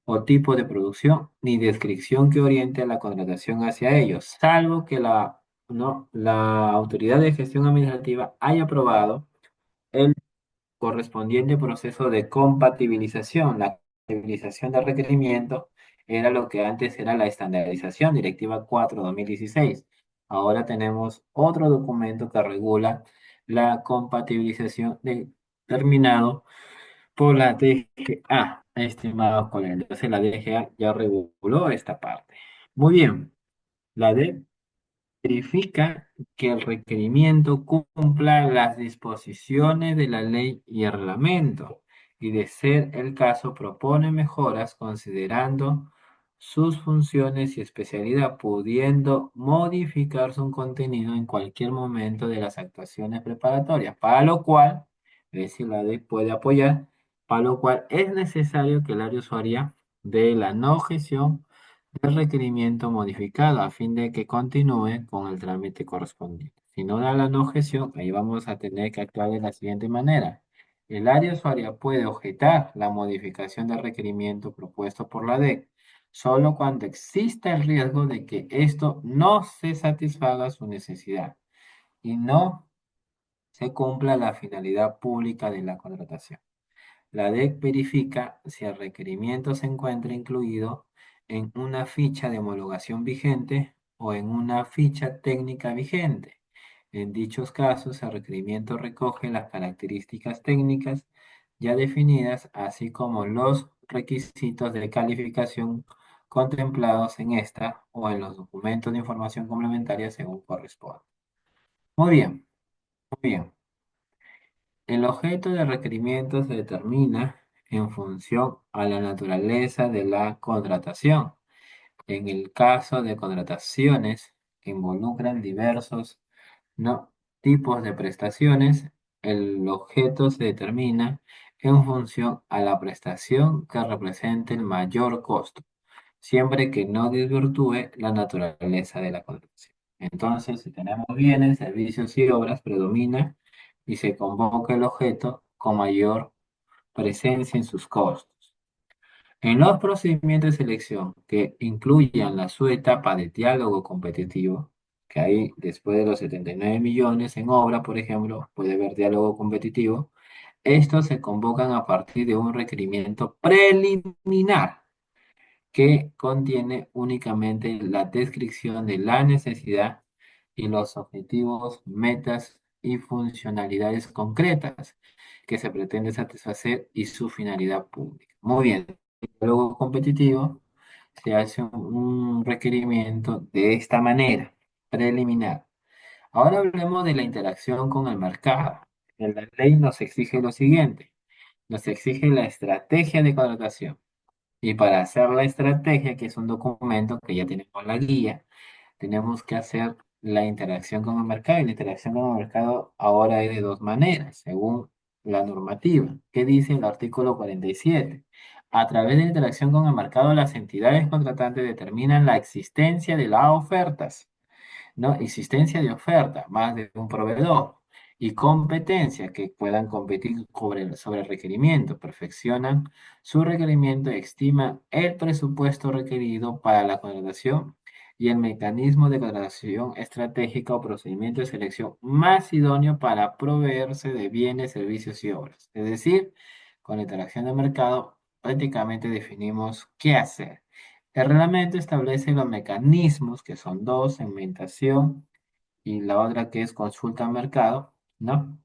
o tipo de producción, ni descripción que oriente la contratación hacia ellos, salvo que la autoridad de gestión administrativa haya aprobado el correspondiente proceso de compatibilización. La compatibilización de requerimiento era lo que antes era la estandarización, Directiva 4/2016. Ahora tenemos otro documento que regula la compatibilización determinado por la DGA, estimados colegas. Entonces la DGA ya reguló esta parte. Muy bien, la D verifica que el requerimiento cumpla las disposiciones de la ley y el reglamento, y de ser el caso propone mejoras considerando sus funciones y especialidad, pudiendo modificar su contenido en cualquier momento de las actuaciones preparatorias, para lo cual, es decir, la ley puede apoyar, para lo cual es necesario que el área usuaria dé la no objeción el requerimiento modificado a fin de que continúe con el trámite correspondiente. Si no da la no objeción, ahí vamos a tener que actuar de la siguiente manera. El área usuaria puede objetar la modificación del requerimiento propuesto por la DEC solo cuando exista el riesgo de que esto no se satisfaga su necesidad y no se cumpla la finalidad pública de la contratación. La DEC verifica si el requerimiento se encuentra incluido en una ficha de homologación vigente o en una ficha técnica vigente. En dichos casos, el requerimiento recoge las características técnicas ya definidas, así como los requisitos de calificación contemplados en esta o en los documentos de información complementaria según corresponda. Muy bien, muy bien. El objeto del requerimiento se determina en función a la naturaleza de la contratación. En el caso de contrataciones que involucran diversos tipos de prestaciones, el objeto se determina en función a la prestación que represente el mayor costo, siempre que no desvirtúe la naturaleza de la contratación. Entonces, si tenemos bienes, servicios y obras, predomina y se convoca el objeto con mayor presencia en sus costos. En los procedimientos de selección que incluyan la subetapa de diálogo competitivo, que ahí después de los 79 millones en obra, por ejemplo, puede haber diálogo competitivo, estos se convocan a partir de un requerimiento preliminar que contiene únicamente la descripción de la necesidad y los objetivos, metas y funcionalidades concretas que se pretende satisfacer y su finalidad pública. Muy bien, luego competitivo se hace un requerimiento de esta manera, preliminar. Ahora hablemos de la interacción con el mercado. La ley nos exige lo siguiente, nos exige la estrategia de contratación. Y para hacer la estrategia, que es un documento que ya tenemos la guía, tenemos que hacer la interacción con el mercado. Y la interacción con el mercado ahora es de dos maneras, según la normativa. ¿Qué dice el artículo 47? A través de la interacción con el mercado, las entidades contratantes determinan la existencia de las ofertas, ¿no? Existencia de oferta, más de un proveedor, y competencia, que puedan competir sobre el requerimiento, perfeccionan su requerimiento, estiman el presupuesto requerido para la contratación y el mecanismo de contratación estratégica o procedimiento de selección más idóneo para proveerse de bienes, servicios y obras. Es decir, con la interacción de mercado, prácticamente definimos qué hacer. El reglamento establece los mecanismos, que son dos, segmentación y la otra que es consulta al mercado, ¿no?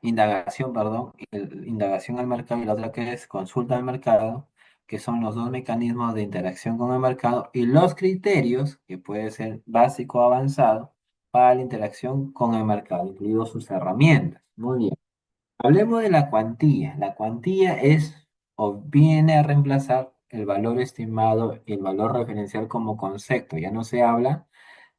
Indagación, perdón, indagación al mercado y la otra que es consulta al mercado, que son los dos mecanismos de interacción con el mercado y los criterios, que puede ser básico o avanzado, para la interacción con el mercado, incluidos sus herramientas. Muy bien. Hablemos de la cuantía. La cuantía es o viene a reemplazar el valor estimado y el valor referencial como concepto. Ya no se habla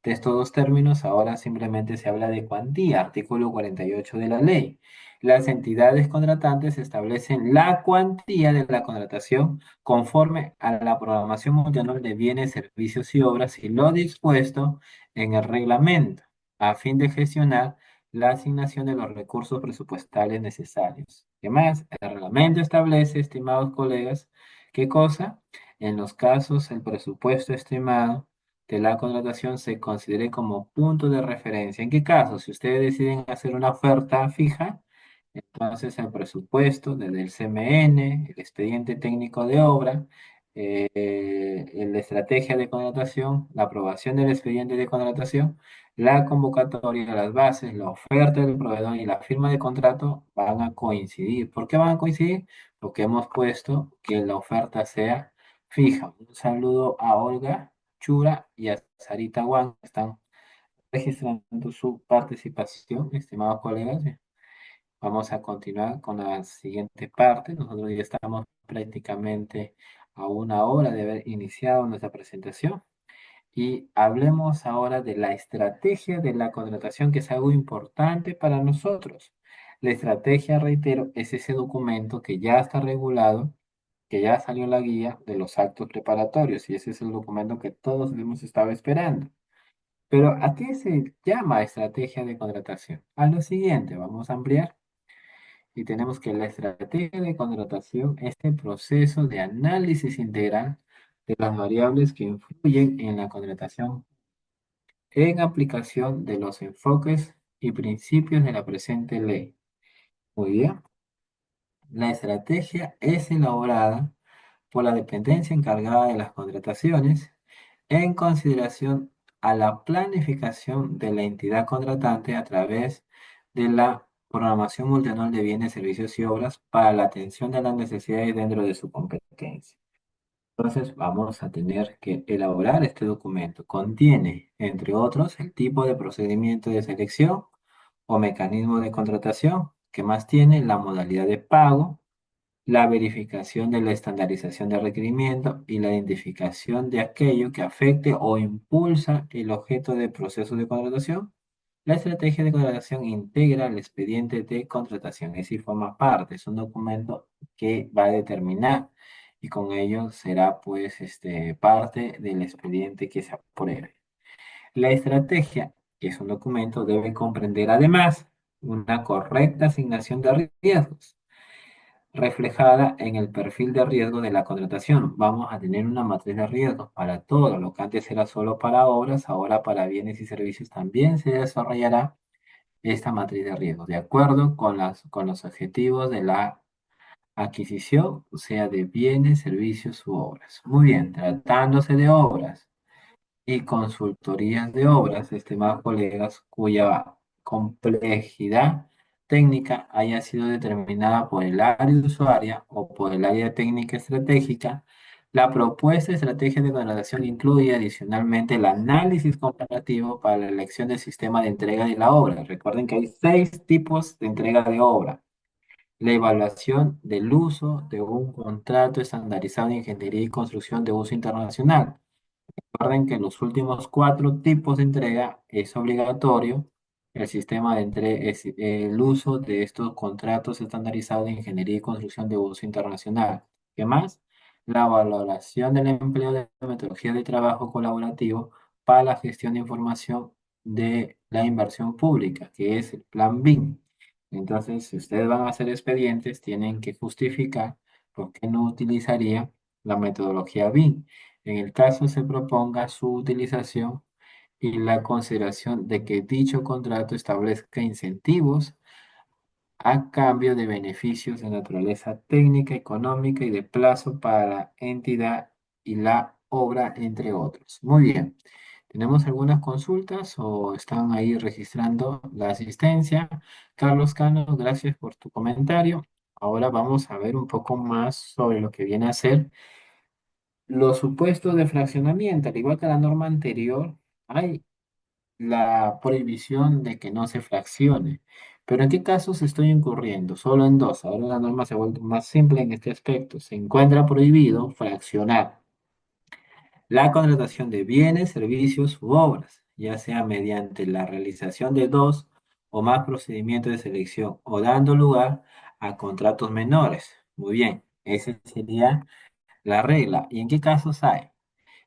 de estos dos términos, ahora simplemente se habla de cuantía, artículo 48 de la ley. Las entidades contratantes establecen la cuantía de la contratación conforme a la programación multianual de bienes, servicios y obras y lo dispuesto en el reglamento, a fin de gestionar la asignación de los recursos presupuestales necesarios. ¿Qué más? El reglamento establece, estimados colegas, ¿qué cosa? En los casos, el presupuesto estimado de la contratación se considere como punto de referencia. ¿En qué caso? Si ustedes deciden hacer una oferta fija, entonces el presupuesto desde el CMN, el expediente técnico de obra, la estrategia de contratación, la aprobación del expediente de contratación, la convocatoria, las bases, la oferta del proveedor y la firma de contrato van a coincidir. ¿Por qué van a coincidir? Porque hemos puesto que la oferta sea fija. Un saludo a Olga Chura y a Sarita Wang, que están registrando su participación, estimados colegas. Vamos a continuar con la siguiente parte. Nosotros ya estamos prácticamente a una hora de haber iniciado nuestra presentación y hablemos ahora de la estrategia de la contratación, que es algo importante para nosotros. La estrategia, reitero, es ese documento que ya está regulado, que ya salió la guía de los actos preparatorios y ese es el documento que todos hemos estado esperando. Pero ¿a qué se llama estrategia de contratación? A lo siguiente, vamos a ampliar y tenemos que la estrategia de contratación es el proceso de análisis integral de las variables que influyen en la contratación en aplicación de los enfoques y principios de la presente ley. Muy bien. La estrategia es elaborada por la dependencia encargada de las contrataciones en consideración a la planificación de la entidad contratante a través de la programación multianual de bienes, servicios y obras para la atención de las necesidades dentro de su competencia. Entonces vamos a tener que elaborar este documento. Contiene, entre otros, el tipo de procedimiento de selección o mecanismo de contratación, que más tiene la modalidad de pago, la verificación de la estandarización de requerimiento y la identificación de aquello que afecte o impulsa el objeto del proceso de contratación. La estrategia de contratación integra el expediente de contratación, es decir, forma parte, es un documento que va a determinar y con ello será pues parte del expediente que se apruebe. La estrategia, que es un documento, debe comprender además una correcta asignación de riesgos, reflejada en el perfil de riesgo de la contratación. Vamos a tener una matriz de riesgos para todo, lo que antes era solo para obras, ahora para bienes y servicios también se desarrollará esta matriz de riesgos, de acuerdo con los objetivos de la adquisición, sea de bienes, servicios u obras. Muy bien, tratándose de obras y consultorías de obras, estimados colegas, cuya complejidad técnica haya sido determinada por el área usuaria o por el área técnica estratégica, la propuesta de estrategia de contratación incluye adicionalmente el análisis comparativo para la elección del sistema de entrega de la obra. Recuerden que hay 6 tipos de entrega de obra. La evaluación del uso de un contrato estandarizado de ingeniería y construcción de uso internacional. Recuerden que en los últimos 4 tipos de entrega es obligatorio el sistema de entrega, el uso de estos contratos estandarizados de ingeniería y construcción de uso internacional. ¿Qué más? La valoración del empleo de metodología de trabajo colaborativo para la gestión de información de la inversión pública, que es el plan BIM. Entonces, si ustedes van a hacer expedientes, tienen que justificar por qué no utilizaría la metodología BIM en el caso se proponga su utilización y la consideración de que dicho contrato establezca incentivos a cambio de beneficios de naturaleza técnica, económica y de plazo para la entidad y la obra, entre otros. Muy bien. ¿Tenemos algunas consultas o están ahí registrando la asistencia? Carlos Cano, gracias por tu comentario. Ahora vamos a ver un poco más sobre lo que viene a ser los supuestos de fraccionamiento. Al igual que la norma anterior, hay la prohibición de que no se fraccione. Pero ¿en qué casos estoy incurriendo? Solo en dos. Ahora la norma se ha vuelto más simple en este aspecto. Se encuentra prohibido fraccionar la contratación de bienes, servicios u obras, ya sea mediante la realización de dos o más procedimientos de selección o dando lugar a contratos menores. Muy bien, esa sería la regla. ¿Y en qué casos hay?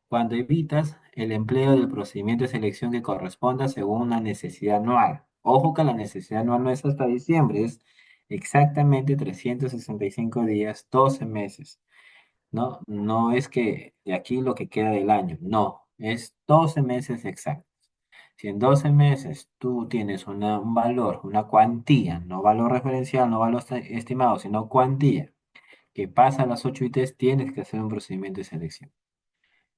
Cuando evitas el empleo del procedimiento de selección que corresponda según una necesidad anual. Ojo que la necesidad anual no es hasta diciembre, es exactamente 365 días, 12 meses, ¿no? No es que de aquí lo que queda del año, no, es 12 meses exactos. Si en 12 meses tú tienes un valor, una cuantía, no valor referencial, no valor estimado, sino cuantía, que pasa a las 8 ITs, tienes que hacer un procedimiento de selección.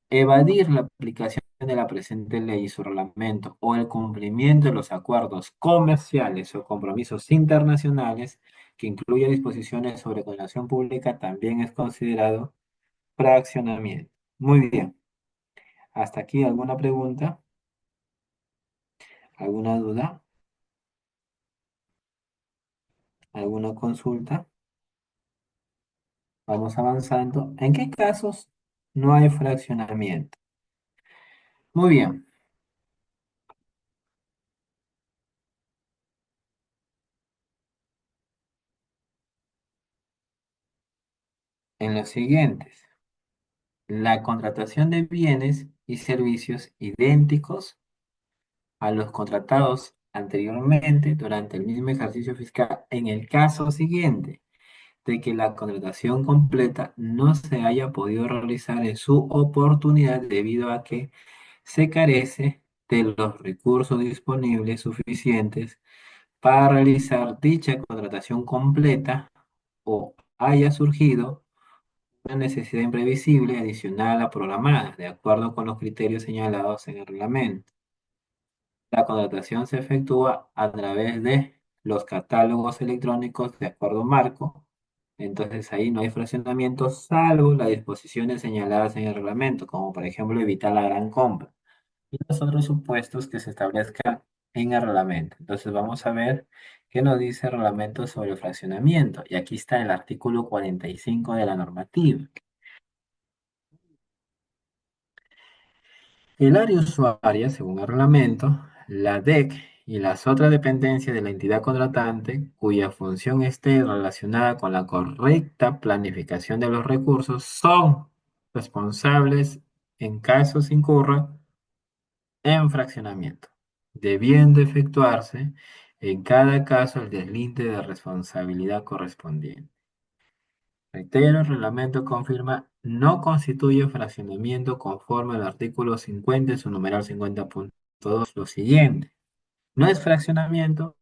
Evadir la aplicación de la presente ley y su reglamento o el cumplimiento de los acuerdos comerciales o compromisos internacionales que incluya disposiciones sobre contratación pública también es considerado fraccionamiento. Muy bien. Hasta aquí alguna pregunta, alguna duda, alguna consulta. Vamos avanzando. ¿En qué casos no hay fraccionamiento? Muy bien. En los siguientes. La contratación de bienes y servicios idénticos a los contratados anteriormente durante el mismo ejercicio fiscal en el caso siguiente de que la contratación completa no se haya podido realizar en su oportunidad debido a que se carece de los recursos disponibles suficientes para realizar dicha contratación completa o haya surgido una necesidad imprevisible adicional a la programada, de acuerdo con los criterios señalados en el reglamento. La contratación se efectúa a través de los catálogos electrónicos de acuerdo marco. Entonces ahí no hay fraccionamiento salvo las disposiciones señaladas en el reglamento, como por ejemplo evitar la gran compra y los otros supuestos que se establezcan en el reglamento. Entonces vamos a ver qué nos dice el reglamento sobre el fraccionamiento. Y aquí está el artículo 45 de la normativa. El área usuaria, según el reglamento, la DEC y las otras dependencias de la entidad contratante, cuya función esté relacionada con la correcta planificación de los recursos, son responsables en casos incurra en fraccionamiento, debiendo efectuarse En cada caso, el deslinde de responsabilidad correspondiente. Reitero, el reglamento confirma no constituye fraccionamiento conforme al artículo 50 en su numeral 50.2 lo siguiente. No es fraccionamiento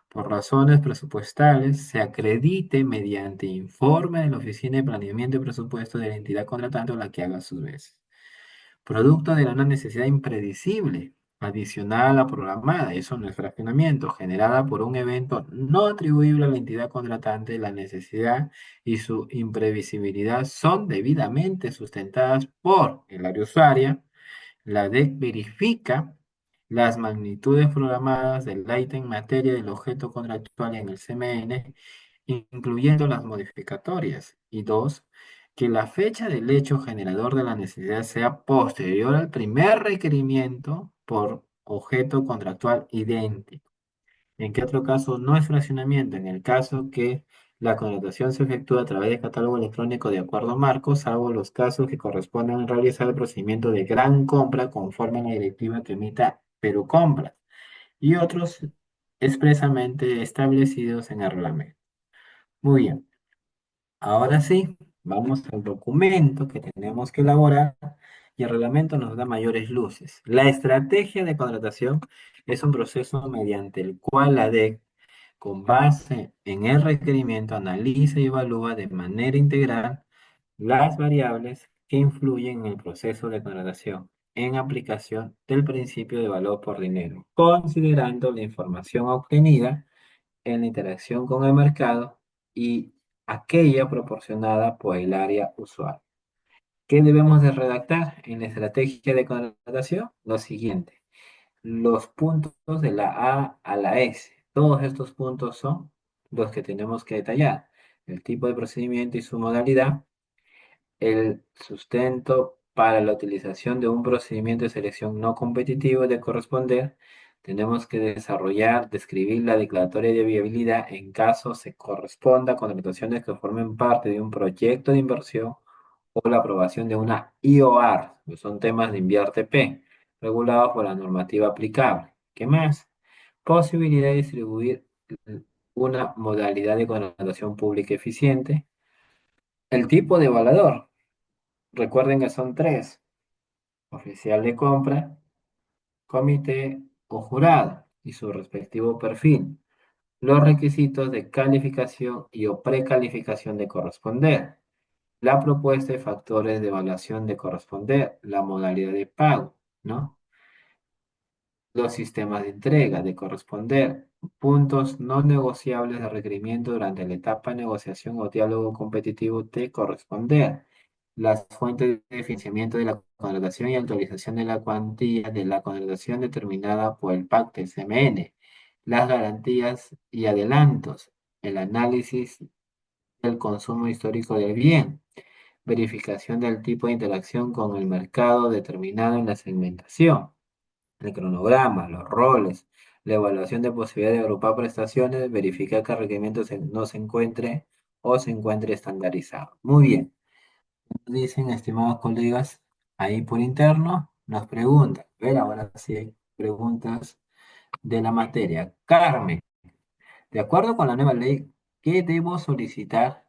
por razones presupuestales, se acredite mediante informe de la Oficina de Planeamiento y Presupuesto de la entidad contratante o la que haga sus veces. Producto de una necesidad impredecible, adicional a la programada, eso no es fraccionamiento, generada por un evento no atribuible a la entidad contratante, la necesidad y su imprevisibilidad son debidamente sustentadas por el área usuaria. La DEC verifica las magnitudes programadas del ítem en materia del objeto contractual en el CMN, incluyendo las modificatorias. Y dos, que la fecha del hecho generador de la necesidad sea posterior al primer requerimiento por objeto contractual idéntico. ¿En qué otro caso no es fraccionamiento? En el caso que la contratación se efectúa a través de catálogo electrónico de acuerdo marco, salvo los casos que correspondan a realizar el procedimiento de gran compra conforme a la directiva que emita Perú Compras y otros expresamente establecidos en el reglamento. Muy bien, ahora sí, vamos al documento que tenemos que elaborar y el reglamento nos da mayores luces. La estrategia de contratación es un proceso mediante el cual la DEC, con base en el requerimiento, analiza y evalúa de manera integral las variables que influyen en el proceso de contratación en aplicación del principio de valor por dinero, considerando la información obtenida en la interacción con el mercado y aquella proporcionada por el área usual. ¿Qué debemos de redactar en la estrategia de contratación? Lo siguiente, los puntos de la A a la S. Todos estos puntos son los que tenemos que detallar. El tipo de procedimiento y su modalidad, el sustento para la utilización de un procedimiento de selección no competitivo de corresponder. Tenemos que desarrollar, describir la declaratoria de viabilidad en caso se corresponda con contrataciones que formen parte de un proyecto de inversión o la aprobación de una IOR, que son temas de Invierte P, regulados por la normativa aplicable. ¿Qué más? Posibilidad de distribuir una modalidad de contratación pública eficiente. El tipo de evaluador. Recuerden que son tres: oficial de compra, comité o jurado y su respectivo perfil. Los requisitos de calificación y o precalificación de corresponder. La propuesta y factores de evaluación de corresponder. La modalidad de pago, ¿no? Los sistemas de entrega de corresponder. Puntos no negociables de requerimiento durante la etapa de negociación o diálogo competitivo de corresponder. Las fuentes de financiamiento de la contratación y actualización de la cuantía de la contratación determinada por el PACTE CMN. Las garantías y adelantos. El análisis del consumo histórico del bien. Verificación del tipo de interacción con el mercado determinado en la segmentación. El cronograma, los roles, la evaluación de posibilidad de agrupar prestaciones, verificar que el requerimiento no se encuentre o se encuentre estandarizado. Muy bien. Dicen, estimados colegas, ahí por interno, nos preguntan. A ver, ahora sí hay preguntas de la materia. Carmen, de acuerdo con la nueva ley, ¿qué debo solicitar?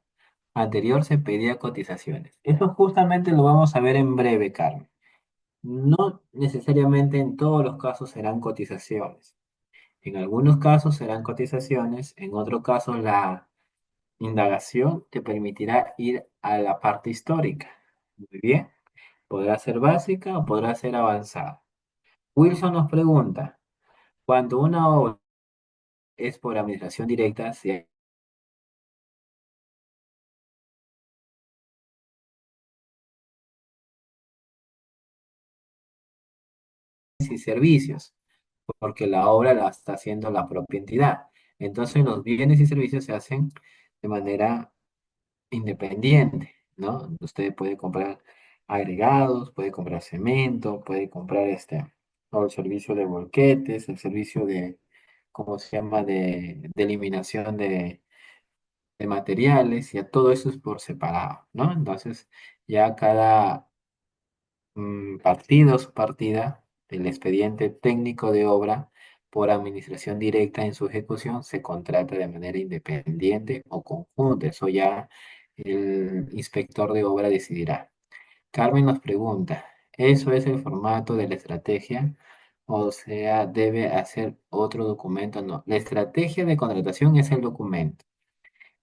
Anterior se pedía cotizaciones. Eso justamente lo vamos a ver en breve, Carmen. No necesariamente en todos los casos serán cotizaciones. En algunos casos serán cotizaciones, en otros casos la indagación te permitirá ir a la parte histórica. Muy bien. Podrá ser básica o podrá ser avanzada. Wilson nos pregunta, cuando una obra es por administración directa, si hay y servicios, porque la obra la está haciendo la propia entidad. Entonces los bienes y servicios se hacen de manera independiente, ¿no? Usted puede comprar agregados, puede comprar cemento, puede comprar o el servicio de volquetes, el servicio de, ¿cómo se llama?, de eliminación de materiales, ya todo eso es por separado, ¿no? Entonces, ya cada partido o su partida del expediente técnico de obra por administración directa en su ejecución se contrata de manera independiente o conjunta. Eso ya el inspector de obra decidirá. Carmen nos pregunta, ¿eso es el formato de la estrategia? O sea, ¿debe hacer otro documento? No, la estrategia de contratación es el documento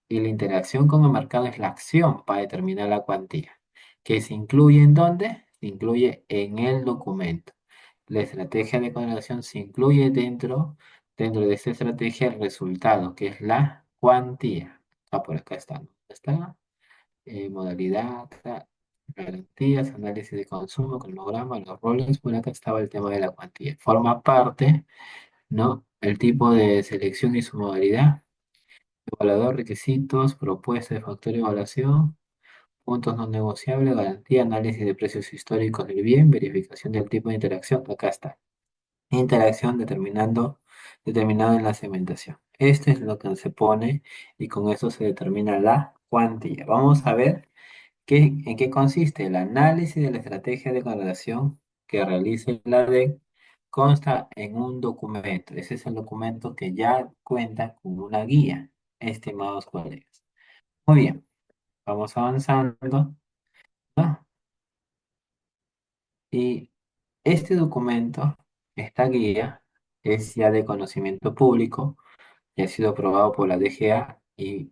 y la interacción con el mercado es la acción para determinar la cuantía. ¿Que se incluye en dónde? Se incluye en el documento. La estrategia de contratación se incluye dentro de esta estrategia el resultado, que es la cuantía. Ah, por acá está, ¿no? Está modalidad, garantías, análisis de consumo, cronograma, los roles. Por acá estaba el tema de la cuantía. Forma parte, ¿no? El tipo de selección y su modalidad. Evaluador, requisitos, propuesta de factor de evaluación, puntos no negociables, garantía, análisis de precios históricos del bien, verificación del tipo de interacción. Acá está. Interacción determinado en la segmentación. Esto es lo que se pone y con eso se determina la cuantía. Vamos a ver en qué consiste el análisis de la estrategia de correlación que realice la DEC. Consta en un documento. Ese es el documento que ya cuenta con una guía, estimados colegas. Muy bien, vamos avanzando, ¿no? Y este documento, esta guía, es ya de conocimiento público y ha sido aprobado por la DGA y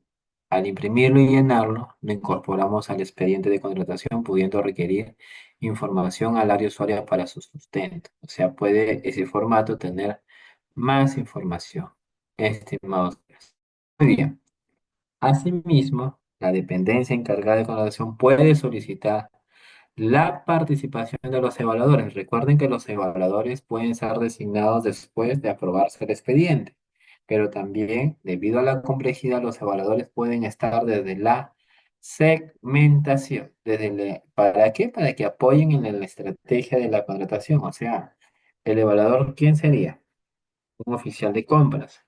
al imprimirlo y llenarlo, lo incorporamos al expediente de contratación, pudiendo requerir información al área usuaria para su sustento. O sea, puede ese formato tener más información. Estimados. Muy bien. Asimismo, la dependencia encargada de contratación puede solicitar la participación de los evaluadores. Recuerden que los evaluadores pueden ser designados después de aprobarse el expediente, pero también, debido a la complejidad, los evaluadores pueden estar desde la segmentación. ¿Para qué? Para que apoyen en la estrategia de la contratación. O sea, el evaluador, ¿quién sería? Un oficial de compras.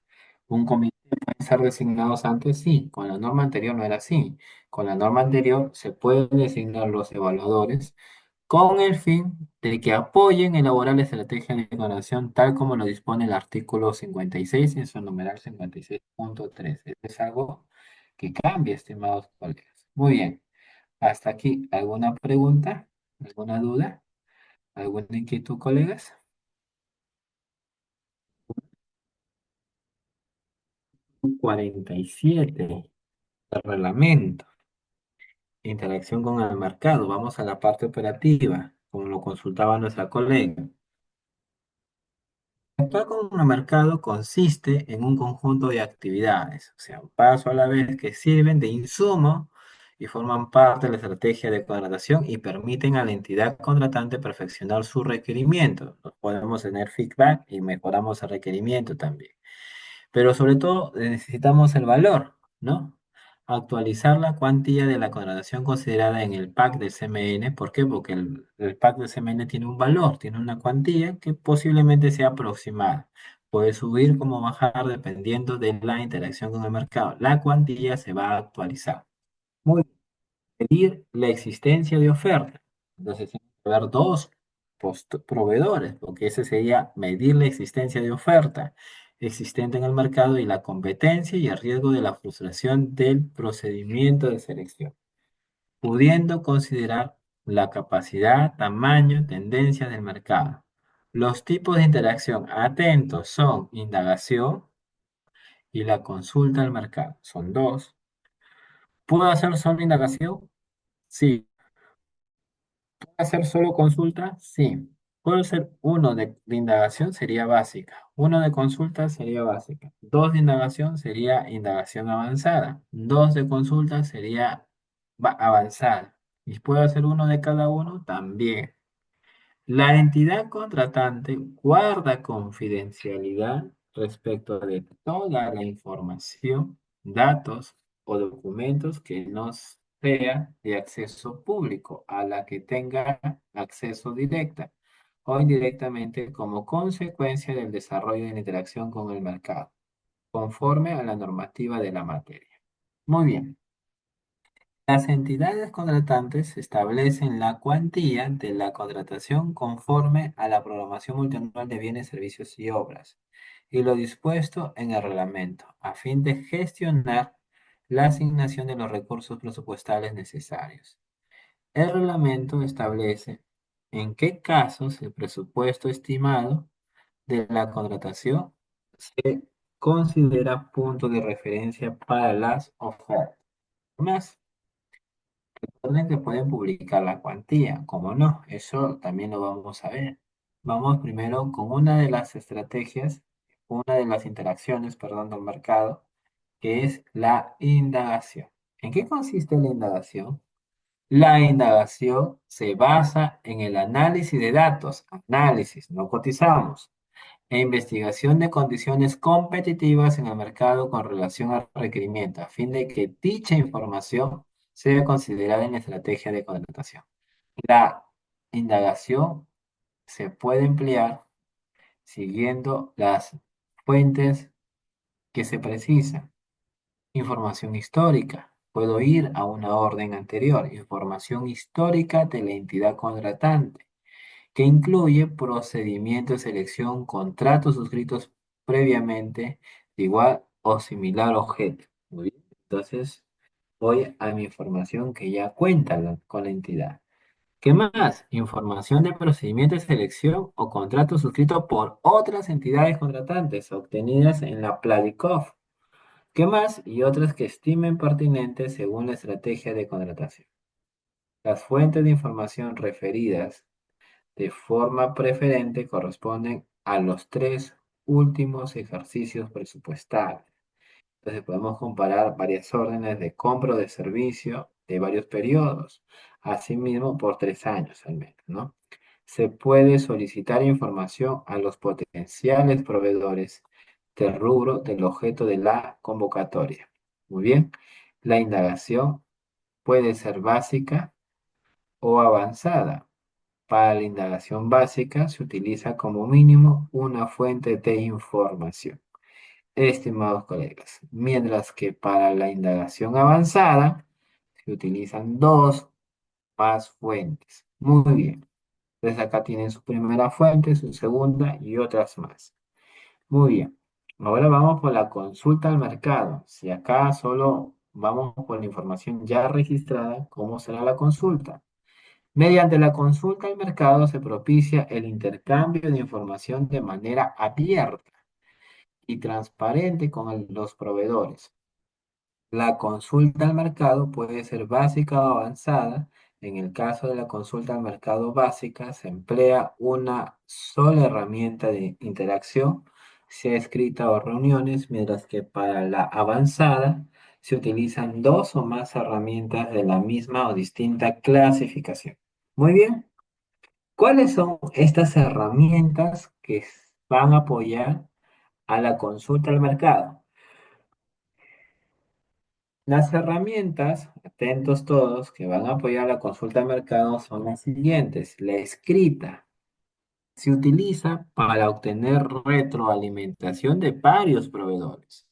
Un comité puede ser designados antes, sí. Con la norma anterior no era así. Con la norma anterior se pueden designar los evaluadores con el fin de que apoyen elaborar la estrategia de evaluación tal como lo dispone el artículo 56 en su numeral 56.3. Es algo que cambia, estimados colegas. Muy bien. Hasta aquí, ¿alguna pregunta? ¿Alguna duda? ¿Alguna inquietud, colegas? 47. El reglamento. Interacción con el mercado. Vamos a la parte operativa, como lo consultaba nuestra colega. Actuar con el mercado consiste en un conjunto de actividades, o sea, un paso a la vez que sirven de insumo y forman parte de la estrategia de contratación y permiten a la entidad contratante perfeccionar su requerimiento. Podemos tener feedback y mejoramos el requerimiento también. Pero sobre todo necesitamos el valor, ¿no? Actualizar la cuantía de la contratación considerada en el pack del CMN. ¿Por qué? Porque el pack del CMN tiene un valor, tiene una cuantía que posiblemente sea aproximada. Puede subir como bajar dependiendo de la interacción con el mercado. La cuantía se va a actualizar. Muy Medir la existencia de oferta. Entonces, tiene que haber dos proveedores, porque ese sería medir la existencia de oferta existente en el mercado y la competencia y el riesgo de la frustración del procedimiento de selección, pudiendo considerar la capacidad, tamaño, tendencia del mercado. Los tipos de interacción atentos son indagación y la consulta al mercado. Son dos. ¿Puedo hacer solo indagación? Sí. ¿Hacer solo consulta? Sí. Puedo hacer uno de indagación, sería básica. Uno de consulta sería básica. Dos de indagación sería indagación avanzada. Dos de consulta sería avanzada. Y puedo hacer uno de cada uno también. La entidad contratante guarda confidencialidad respecto de toda la información, datos o documentos que no sea de acceso público, a la que tenga acceso directa o indirectamente como consecuencia del desarrollo de la interacción con el mercado, conforme a la normativa de la materia. Muy bien. Las entidades contratantes establecen la cuantía de la contratación conforme a la programación multianual de bienes, servicios y obras. y lo dispuesto en el reglamento, a fin de gestionar la asignación de los recursos presupuestales necesarios. El reglamento establece en qué casos el presupuesto estimado de la contratación se considera punto de referencia para las ofertas. Más, recuerden que pueden publicar la cuantía, como no, eso también lo vamos a ver. Vamos primero con una de las estrategias, una de las interacciones, perdón, del mercado, que es la indagación. ¿En qué consiste la indagación? La indagación se basa en el análisis de datos, análisis, no cotizamos, e investigación de condiciones competitivas en el mercado con relación al requerimiento, a fin de que dicha información sea considerada en la estrategia de contratación. La indagación se puede emplear siguiendo las fuentes que se precisan. Información histórica. Puedo ir a una orden anterior. Información histórica de la entidad contratante, que incluye procedimiento de selección, contratos suscritos previamente de igual o similar objeto. Muy bien. Entonces, voy a mi información que ya cuenta con la entidad. ¿Qué más? Información de procedimiento de selección o contrato suscrito por otras entidades contratantes obtenidas en la Pladicov. ¿Qué más? Y otras que estimen pertinentes según la estrategia de contratación. Las fuentes de información referidas de forma preferente corresponden a los tres últimos ejercicios presupuestales. Entonces podemos comparar varias órdenes de compra o de servicio de varios periodos, asimismo por 3 años al menos, ¿no? Se puede solicitar información a los potenciales proveedores del rubro del objeto de la convocatoria. Muy bien, la indagación puede ser básica o avanzada. Para la indagación básica se utiliza como mínimo una fuente de información, estimados colegas, mientras que para la indagación avanzada se utilizan dos más fuentes. Muy bien. Entonces acá tienen su primera fuente, su segunda y otras más. Muy bien. Ahora vamos por la consulta al mercado. Si acá solo vamos por la información ya registrada, ¿cómo será la consulta? Mediante la consulta al mercado se propicia el intercambio de información de manera abierta y transparente con los proveedores. La consulta al mercado puede ser básica o avanzada. En el caso de la consulta al mercado básica, se emplea una sola herramienta de interacción, sea escrita o reuniones, mientras que para la avanzada se utilizan dos o más herramientas de la misma o distinta clasificación. Muy bien. ¿Cuáles son estas herramientas que van a apoyar a la consulta al mercado? Las herramientas, atentos todos, que van a apoyar la consulta al mercado son las siguientes. La escrita se utiliza para obtener retroalimentación de varios proveedores,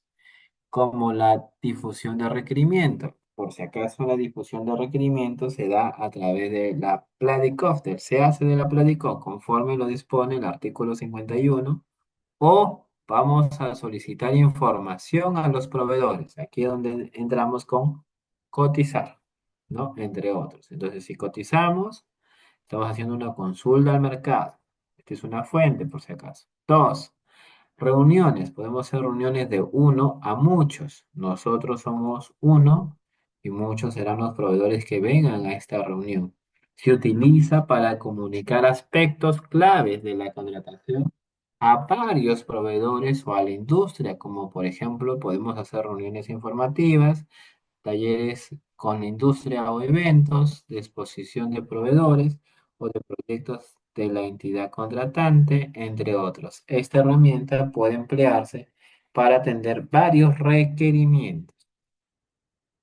como la difusión de requerimientos. Por si acaso la difusión de requerimientos se da a través de la Pladicov, se hace de la Pladicov conforme lo dispone el artículo 51. O vamos a solicitar información a los proveedores. Aquí es donde entramos con cotizar, ¿no? Entre otros. Entonces, si cotizamos, estamos haciendo una consulta al mercado. Esta es una fuente, por si acaso. Dos, reuniones. Podemos hacer reuniones de uno a muchos. Nosotros somos uno y muchos serán los proveedores que vengan a esta reunión. Se utiliza para comunicar aspectos claves de la contratación a varios proveedores o a la industria, como por ejemplo podemos hacer reuniones informativas, talleres con la industria o eventos de exposición de proveedores o de proyectos de la entidad contratante, entre otros. Esta herramienta puede emplearse para atender varios requerimientos.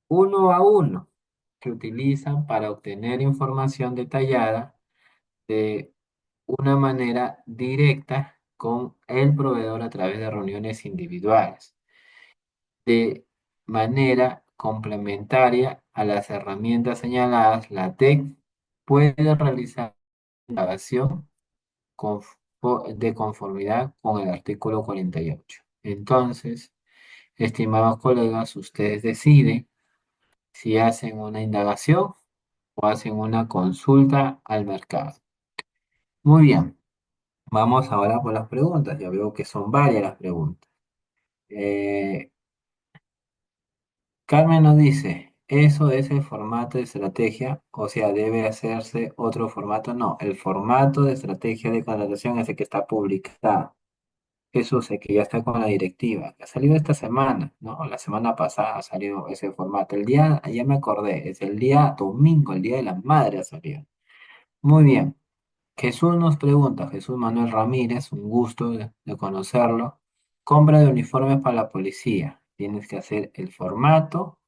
Uno a uno, que utilizan para obtener información detallada de una manera directa con el proveedor a través de reuniones individuales, de manera complementaria a las herramientas señaladas. La TEC puede realizar grabación con de conformidad con el artículo 48. Entonces, estimados colegas, ustedes deciden si hacen una indagación o hacen una consulta al mercado. Muy bien, vamos ahora por las preguntas. Ya veo que son varias las preguntas. Eh, Carmen nos dice, ¿eso es el formato de estrategia? O sea, ¿debe hacerse otro formato? No, el formato de estrategia de contratación es el que está publicado. Jesús, el que ya está con la directiva, que ha salido esta semana, ¿no? La semana pasada salió ese formato. El día, ya me acordé, es el día domingo, el día de la madre ha salido. Muy bien. Jesús nos pregunta, Jesús Manuel Ramírez, un gusto de conocerlo. Compra de uniformes para la policía. Tienes que hacer el formato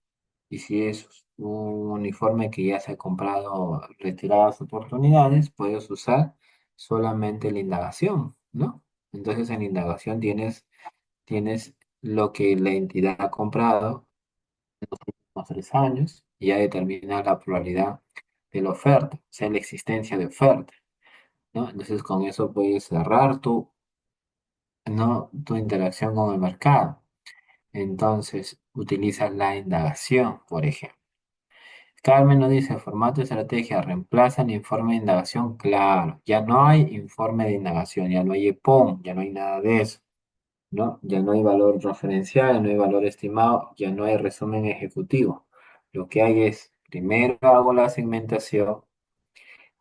y si es un uniforme que ya se ha comprado retiradas oportunidades, puedes usar solamente la indagación, ¿no? Entonces en la indagación tienes lo que la entidad ha comprado en los últimos 3 años y ya determina la probabilidad de la oferta, o sea, la existencia de oferta, ¿no? Entonces con eso puedes cerrar ¿no? tu interacción con el mercado. Entonces utilizas la indagación, por ejemplo. Carmen nos dice, formato de estrategia, reemplaza el informe de indagación. Claro, ya no hay informe de indagación, ya no hay EPON, ya no hay nada de eso, ¿no? Ya no hay valor referencial, no hay valor estimado, ya no hay resumen ejecutivo. Lo que hay es, primero hago la segmentación,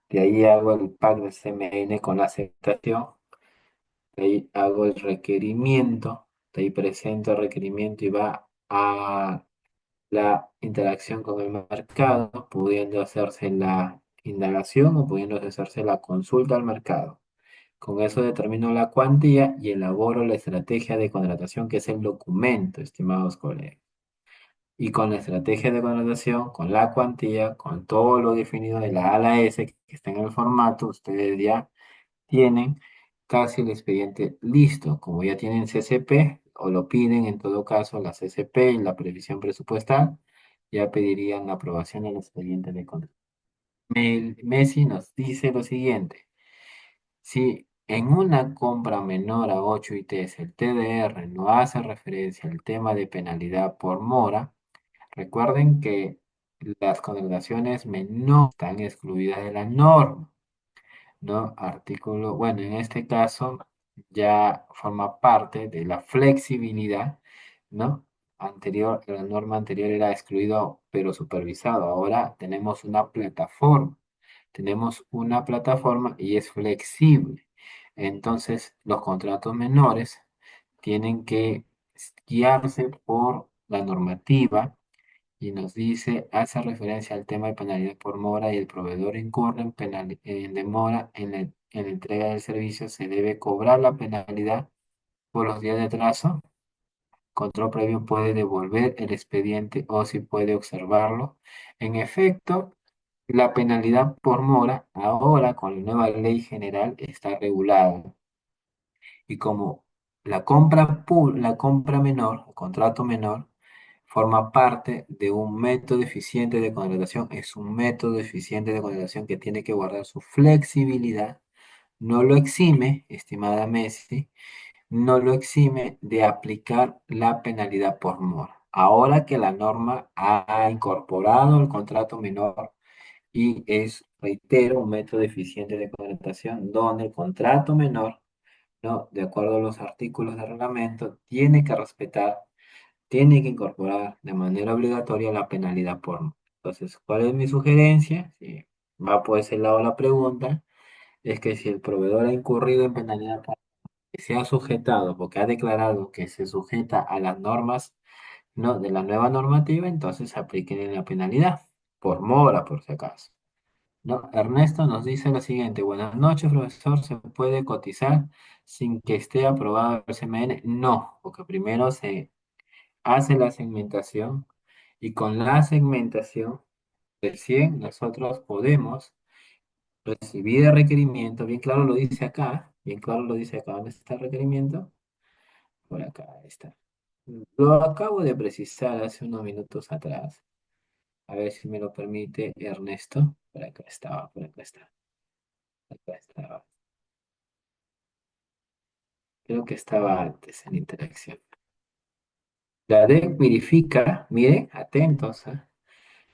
de ahí hago el pack de CMN con la segmentación, de ahí hago el requerimiento, de ahí presento el requerimiento y va a la interacción con el mercado, pudiendo hacerse la indagación o pudiendo hacerse la consulta al mercado. Con eso determino la cuantía y elaboro la estrategia de contratación, que es el documento, estimados colegas. Y con la estrategia de contratación, con la cuantía, con todo lo definido de la A a la S que está en el formato, ustedes ya tienen casi el expediente listo. Como ya tienen CCP o lo piden en todo caso la CCP y la previsión presupuestal, ya pedirían la aprobación del expediente de control. Messi nos dice lo siguiente. Si en una compra menor a 8 ITs el TDR no hace referencia al tema de penalidad por mora, recuerden que las contrataciones menores están excluidas de la norma. ¿No? Artículo, bueno, en este caso ya forma parte de la flexibilidad, ¿no? Anterior, la norma anterior era excluido pero supervisado. Ahora tenemos una plataforma y es flexible. Entonces, los contratos menores tienen que guiarse por la normativa y nos dice, hace referencia al tema de penalidad por mora y el proveedor incurre en demora en la entrega del servicio, se debe cobrar la penalidad por los días de atraso. Control previo puede devolver el expediente o si puede observarlo. En efecto, la penalidad por mora ahora con la nueva ley general está regulada. Y como la compra menor, el contrato menor, forma parte de un método eficiente de contratación, es un método eficiente de contratación que tiene que guardar su flexibilidad, no lo exime, estimada Messi, no lo exime de aplicar la penalidad por mora. Ahora que la norma ha incorporado el contrato menor y es, reitero, un método eficiente de contratación donde el contrato menor, ¿no? De acuerdo a los artículos del reglamento, tiene que incorporar de manera obligatoria la penalidad por mora. Entonces, ¿cuál es mi sugerencia? Si va por ese lado la pregunta, es que si el proveedor ha incurrido en penalidad por que se ha sujetado, porque ha declarado que se sujeta a las normas, ¿no? de la nueva normativa, entonces apliquen la penalidad por mora, por si acaso. ¿No? Ernesto nos dice lo siguiente, buenas noches, profesor, ¿se puede cotizar sin que esté aprobado el CMN? No, porque primero se hace la segmentación y con la segmentación recién nosotros podemos recibir el requerimiento, bien claro lo dice acá, bien claro lo dice acá, ¿dónde está el requerimiento? Por acá está. Lo acabo de precisar hace unos minutos atrás. A ver si me lo permite Ernesto. Por acá estaba, por acá está. Acá estaba. creo que estaba antes en interacción. La DEC verifica, miren, atentos,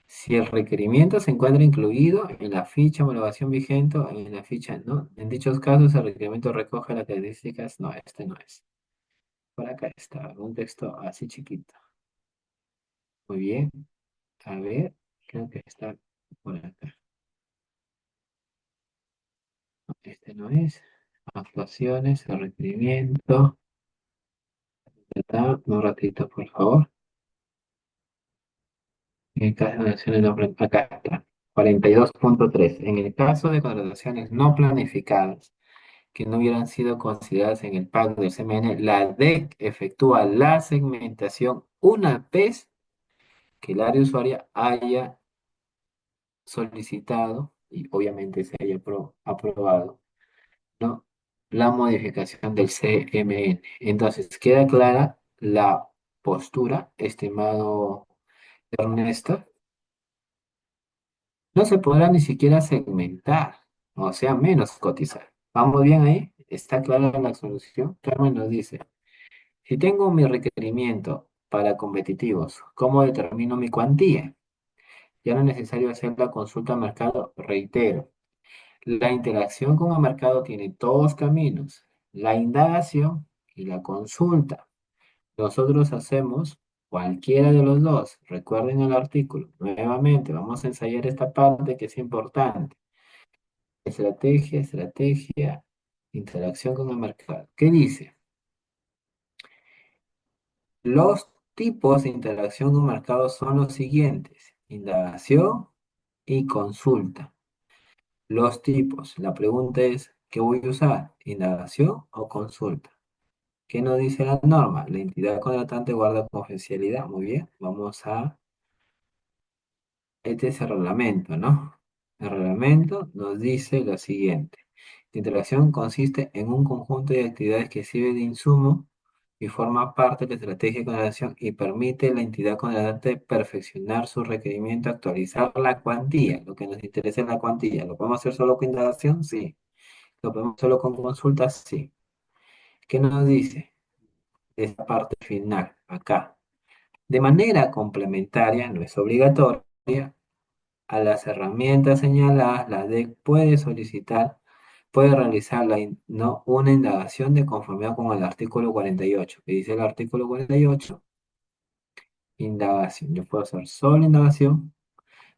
si el requerimiento se encuentra incluido en la ficha homologación vigente o en la ficha no. En dichos casos, el requerimiento recoge las características. No, este no es. Por acá está, un texto así chiquito. Muy bien. A ver, creo que está por acá. Este no es. Actuaciones, el requerimiento. Un ratito, por favor. En el caso de acciones no acá está. 42.3. En el caso de contrataciones no planificadas que no hubieran sido consideradas en el pago del CMN, la DEC efectúa la segmentación una vez que el área usuaria haya solicitado y obviamente se haya aprobado, ¿no? La modificación del CMN. Entonces, queda clara la postura, estimado Ernesto. No se podrá ni siquiera segmentar, o sea, menos cotizar. ¿Vamos bien ahí? ¿Está clara la solución? Carmen nos dice, si tengo mi requerimiento para competitivos, ¿cómo determino mi cuantía? Ya no es necesario hacer la consulta al mercado, reitero. La interacción con el mercado tiene dos caminos, la indagación y la consulta. Nosotros hacemos cualquiera de los dos. Recuerden el artículo. Nuevamente, vamos a ensayar esta parte que es importante. Estrategia, interacción con el mercado. ¿Qué dice? Los tipos de interacción con el mercado son los siguientes: indagación y consulta. Los tipos. La pregunta es, ¿qué voy a usar? ¿Indagación o consulta? ¿Qué nos dice la norma? La entidad contratante guarda confidencialidad. Muy bien, vamos a este es el reglamento, ¿no? El reglamento nos dice lo siguiente. La interacción consiste en un conjunto de actividades que sirve de insumo y forma parte de la estrategia de contratación y permite a la entidad contratante perfeccionar su requerimiento, actualizar la cuantía. Lo que nos interesa es la cuantía. ¿Lo podemos hacer solo con indagación? Sí. ¿Lo podemos hacer solo con consultas? Sí. ¿Qué nos dice? Esta parte final, acá. De manera complementaria, no es obligatoria, a las herramientas señaladas, la DEC puede realizar no, una indagación de conformidad con el artículo 48. ¿Qué dice el artículo 48? Indagación. Yo puedo hacer solo indagación.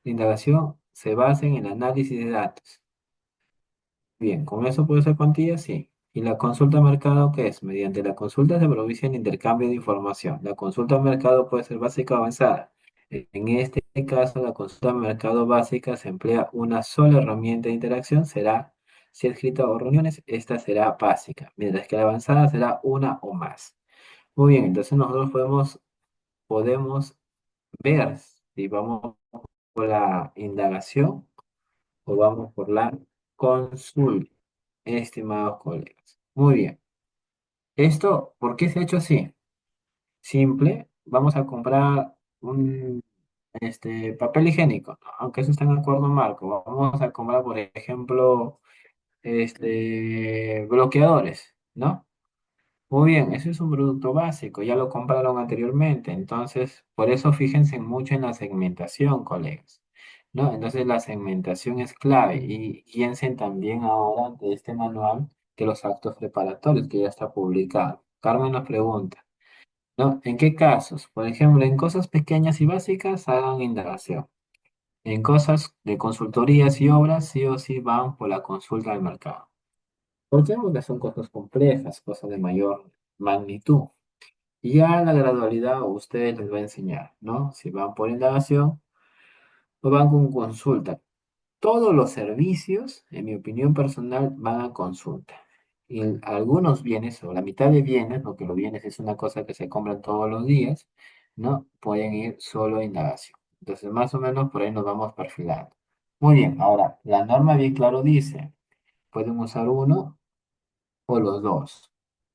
La indagación se basa en el análisis de datos. Bien, ¿con eso puede ser cuantía? Sí. ¿Y la consulta de mercado qué es? Mediante la consulta se produce el intercambio de información. La consulta de mercado puede ser básica o avanzada. En este caso, la consulta de mercado básica se emplea una sola herramienta de interacción, será, si escrita o reuniones, esta será básica, mientras que la avanzada será una o más. Muy bien, entonces nosotros podemos ver si vamos por la indagación o vamos por la consulta, estimados colegas. Muy bien. Esto, ¿por qué se ha hecho así? Simple. Vamos a comprar un papel higiénico, aunque eso está en acuerdo marco. Vamos a comprar, por ejemplo, bloqueadores, ¿no? Muy bien, eso es un producto básico, ya lo compraron anteriormente, entonces, por eso fíjense mucho en la segmentación, colegas, ¿no? Entonces, la segmentación es clave y piensen también ahora de este manual que los actos preparatorios que ya está publicado. Carmen nos pregunta, ¿no? ¿En qué casos? Por ejemplo, en cosas pequeñas y básicas, hagan indagación. En cosas de consultorías y obras, sí o sí van por la consulta del mercado. ¿Por qué? Porque son cosas complejas, cosas de mayor magnitud. Y ya la gradualidad a ustedes les va a enseñar, ¿no? Si van por indagación o van con consulta. Todos los servicios, en mi opinión personal, van a consulta. Y algunos bienes, o la mitad de bienes, porque los bienes es una cosa que se compran todos los días, ¿no? Pueden ir solo a indagación. Entonces, más o menos por ahí nos vamos perfilando. Muy bien, ahora, la norma bien claro dice, pueden usar uno o los dos,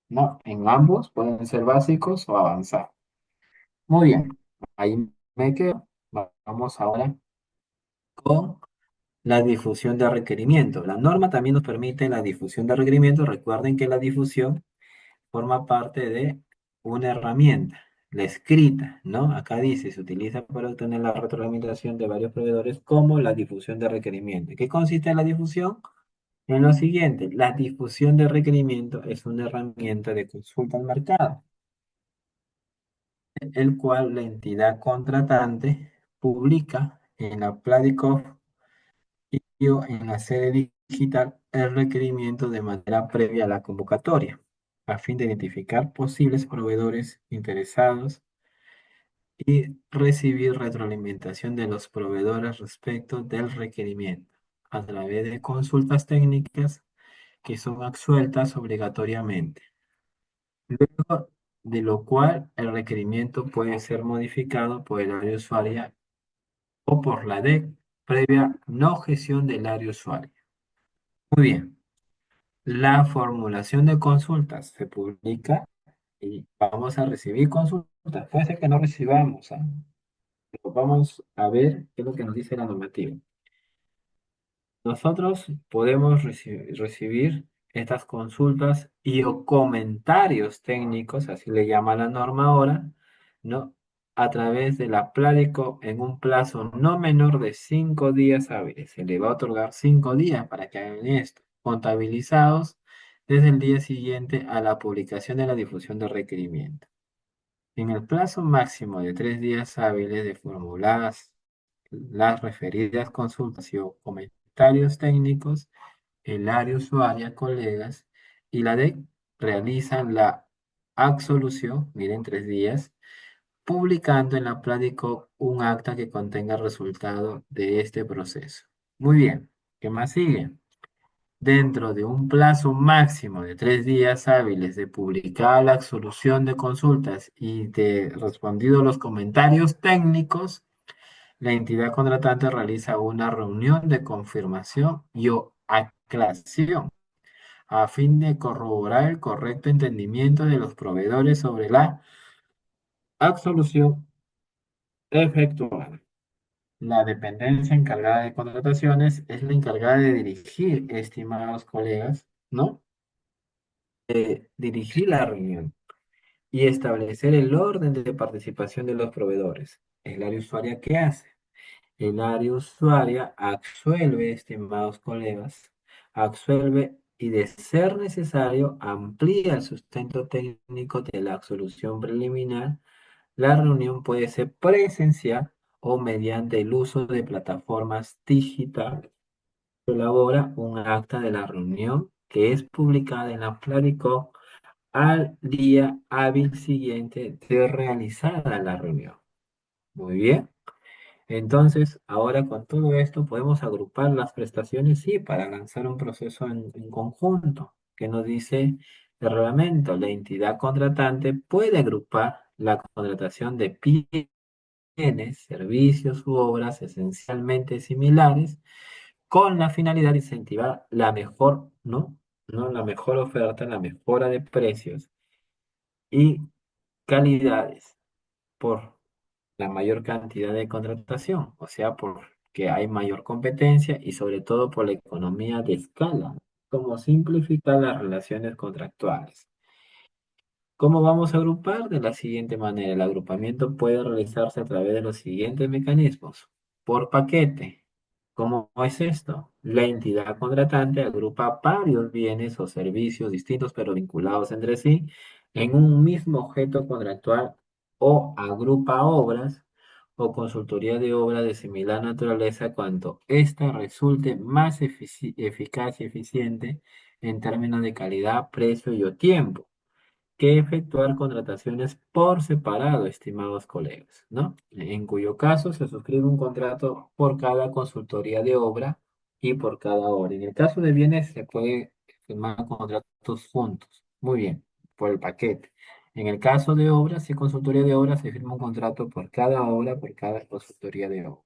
¿no? En ambos pueden ser básicos o avanzados. Muy bien, ahí me quedo. Vamos ahora con la difusión de requerimientos. La norma también nos permite la difusión de requerimientos. Recuerden que la difusión forma parte de una herramienta, la escrita, ¿no? Acá dice, se utiliza para obtener la retroalimentación de varios proveedores como la difusión de requerimientos. ¿Qué consiste en la difusión? En lo siguiente, la difusión de requerimiento es una herramienta de consulta al mercado, el cual la entidad contratante publica en la Pladicoff y o en la sede digital el requerimiento de manera previa a la convocatoria, a fin de identificar posibles proveedores interesados y recibir retroalimentación de los proveedores respecto del requerimiento a través de consultas técnicas que son absueltas obligatoriamente. Luego de lo cual el requerimiento puede ser modificado por el área usuaria o por la DEC previa no objeción del área usuaria. Muy bien, la formulación de consultas se publica y vamos a recibir consultas. Puede ser que no recibamos, ¿ah? Pero vamos a ver qué es lo que nos dice la normativa. Nosotros podemos recibir estas consultas y o comentarios técnicos, así le llama la norma ahora, ¿no? A través de la Pladico en un plazo no menor de 5 días hábiles. Se le va a otorgar 5 días para que hagan esto, contabilizados desde el día siguiente a la publicación de la difusión del requerimiento. En el plazo máximo de 3 días hábiles de formuladas las referidas consultas y o comentarios técnicos, el área usuaria, colegas y la DEC realizan la absolución, miren 3 días, publicando en la Pladicock un acta que contenga el resultado de este proceso. Muy bien, ¿qué más sigue? Dentro de un plazo máximo de 3 días hábiles de publicar la absolución de consultas y de respondido los comentarios técnicos, la entidad contratante realiza una reunión de confirmación y o aclaración a fin de corroborar el correcto entendimiento de los proveedores sobre la absolución efectuada. La dependencia encargada de contrataciones es la encargada de dirigir, estimados colegas, ¿no? Dirigir la reunión y establecer el orden de participación de los proveedores. ¿El área usuaria qué hace? El área usuaria absuelve, estimados colegas, absuelve y de ser necesario amplía el sustento técnico de la absolución preliminar. La reunión puede ser presencial o mediante el uso de plataformas digitales. Se elabora un acta de la reunión que es publicada en la Plarico al día hábil siguiente de realizada la reunión. Muy bien. Entonces, ahora con todo esto podemos agrupar las prestaciones, sí, para lanzar un proceso en conjunto, que nos dice el reglamento. La entidad contratante puede agrupar la contratación de bienes, servicios u obras esencialmente similares con la finalidad de incentivar la mejor, ¿no? ¿No? La mejor oferta, la mejora de precios y calidades por la mayor cantidad de contratación, o sea, porque hay mayor competencia y sobre todo por la economía de escala, como simplificar las relaciones contractuales. ¿Cómo vamos a agrupar? De la siguiente manera, el agrupamiento puede realizarse a través de los siguientes mecanismos. Por paquete. ¿Cómo es esto? La entidad contratante agrupa varios bienes o servicios distintos pero vinculados entre sí en un mismo objeto contractual o agrupa obras o consultoría de obra de similar naturaleza cuanto ésta resulte más eficaz y eficiente en términos de calidad, precio y o tiempo que efectuar contrataciones por separado, estimados colegas, ¿no? En cuyo caso se suscribe un contrato por cada consultoría de obra y por cada obra. En el caso de bienes se puede firmar contratos juntos. Muy bien, por el paquete. En el caso de obras y consultoría de obra se firma un contrato por cada obra, por cada consultoría de obra.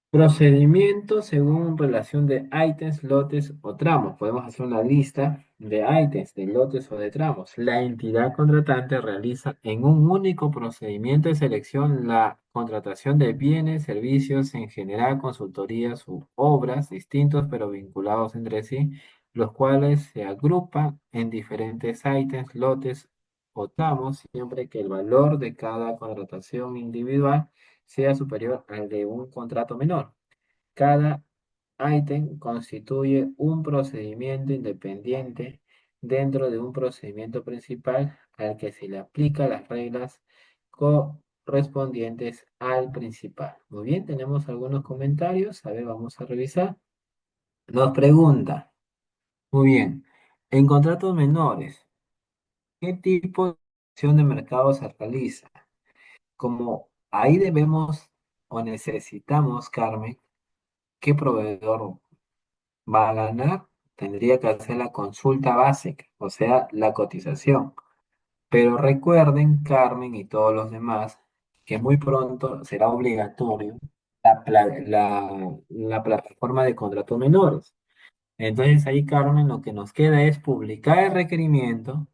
Procedimiento según relación de ítems, lotes o tramos. Podemos hacer una lista de ítems, de lotes o de tramos. La entidad contratante realiza en un único procedimiento de selección la contratación de bienes, servicios, en general consultorías u obras distintos pero vinculados entre sí, los cuales se agrupan en diferentes ítems, lotes o tramos, siempre que el valor de cada contratación individual sea superior al de un contrato menor. Cada ítem constituye un procedimiento independiente dentro de un procedimiento principal al que se le aplican las reglas correspondientes al principal. Muy bien, tenemos algunos comentarios. A ver, vamos a revisar. Nos pregunta, muy bien, en contratos menores, ¿qué tipo de acción de mercado se realiza? Como ahí debemos o necesitamos, Carmen, ¿qué proveedor va a ganar? Tendría que hacer la consulta básica, o sea, la cotización. Pero recuerden, Carmen y todos los demás, que muy pronto será obligatorio la plataforma de contratos menores. Entonces ahí, Carmen, lo que nos queda es publicar el requerimiento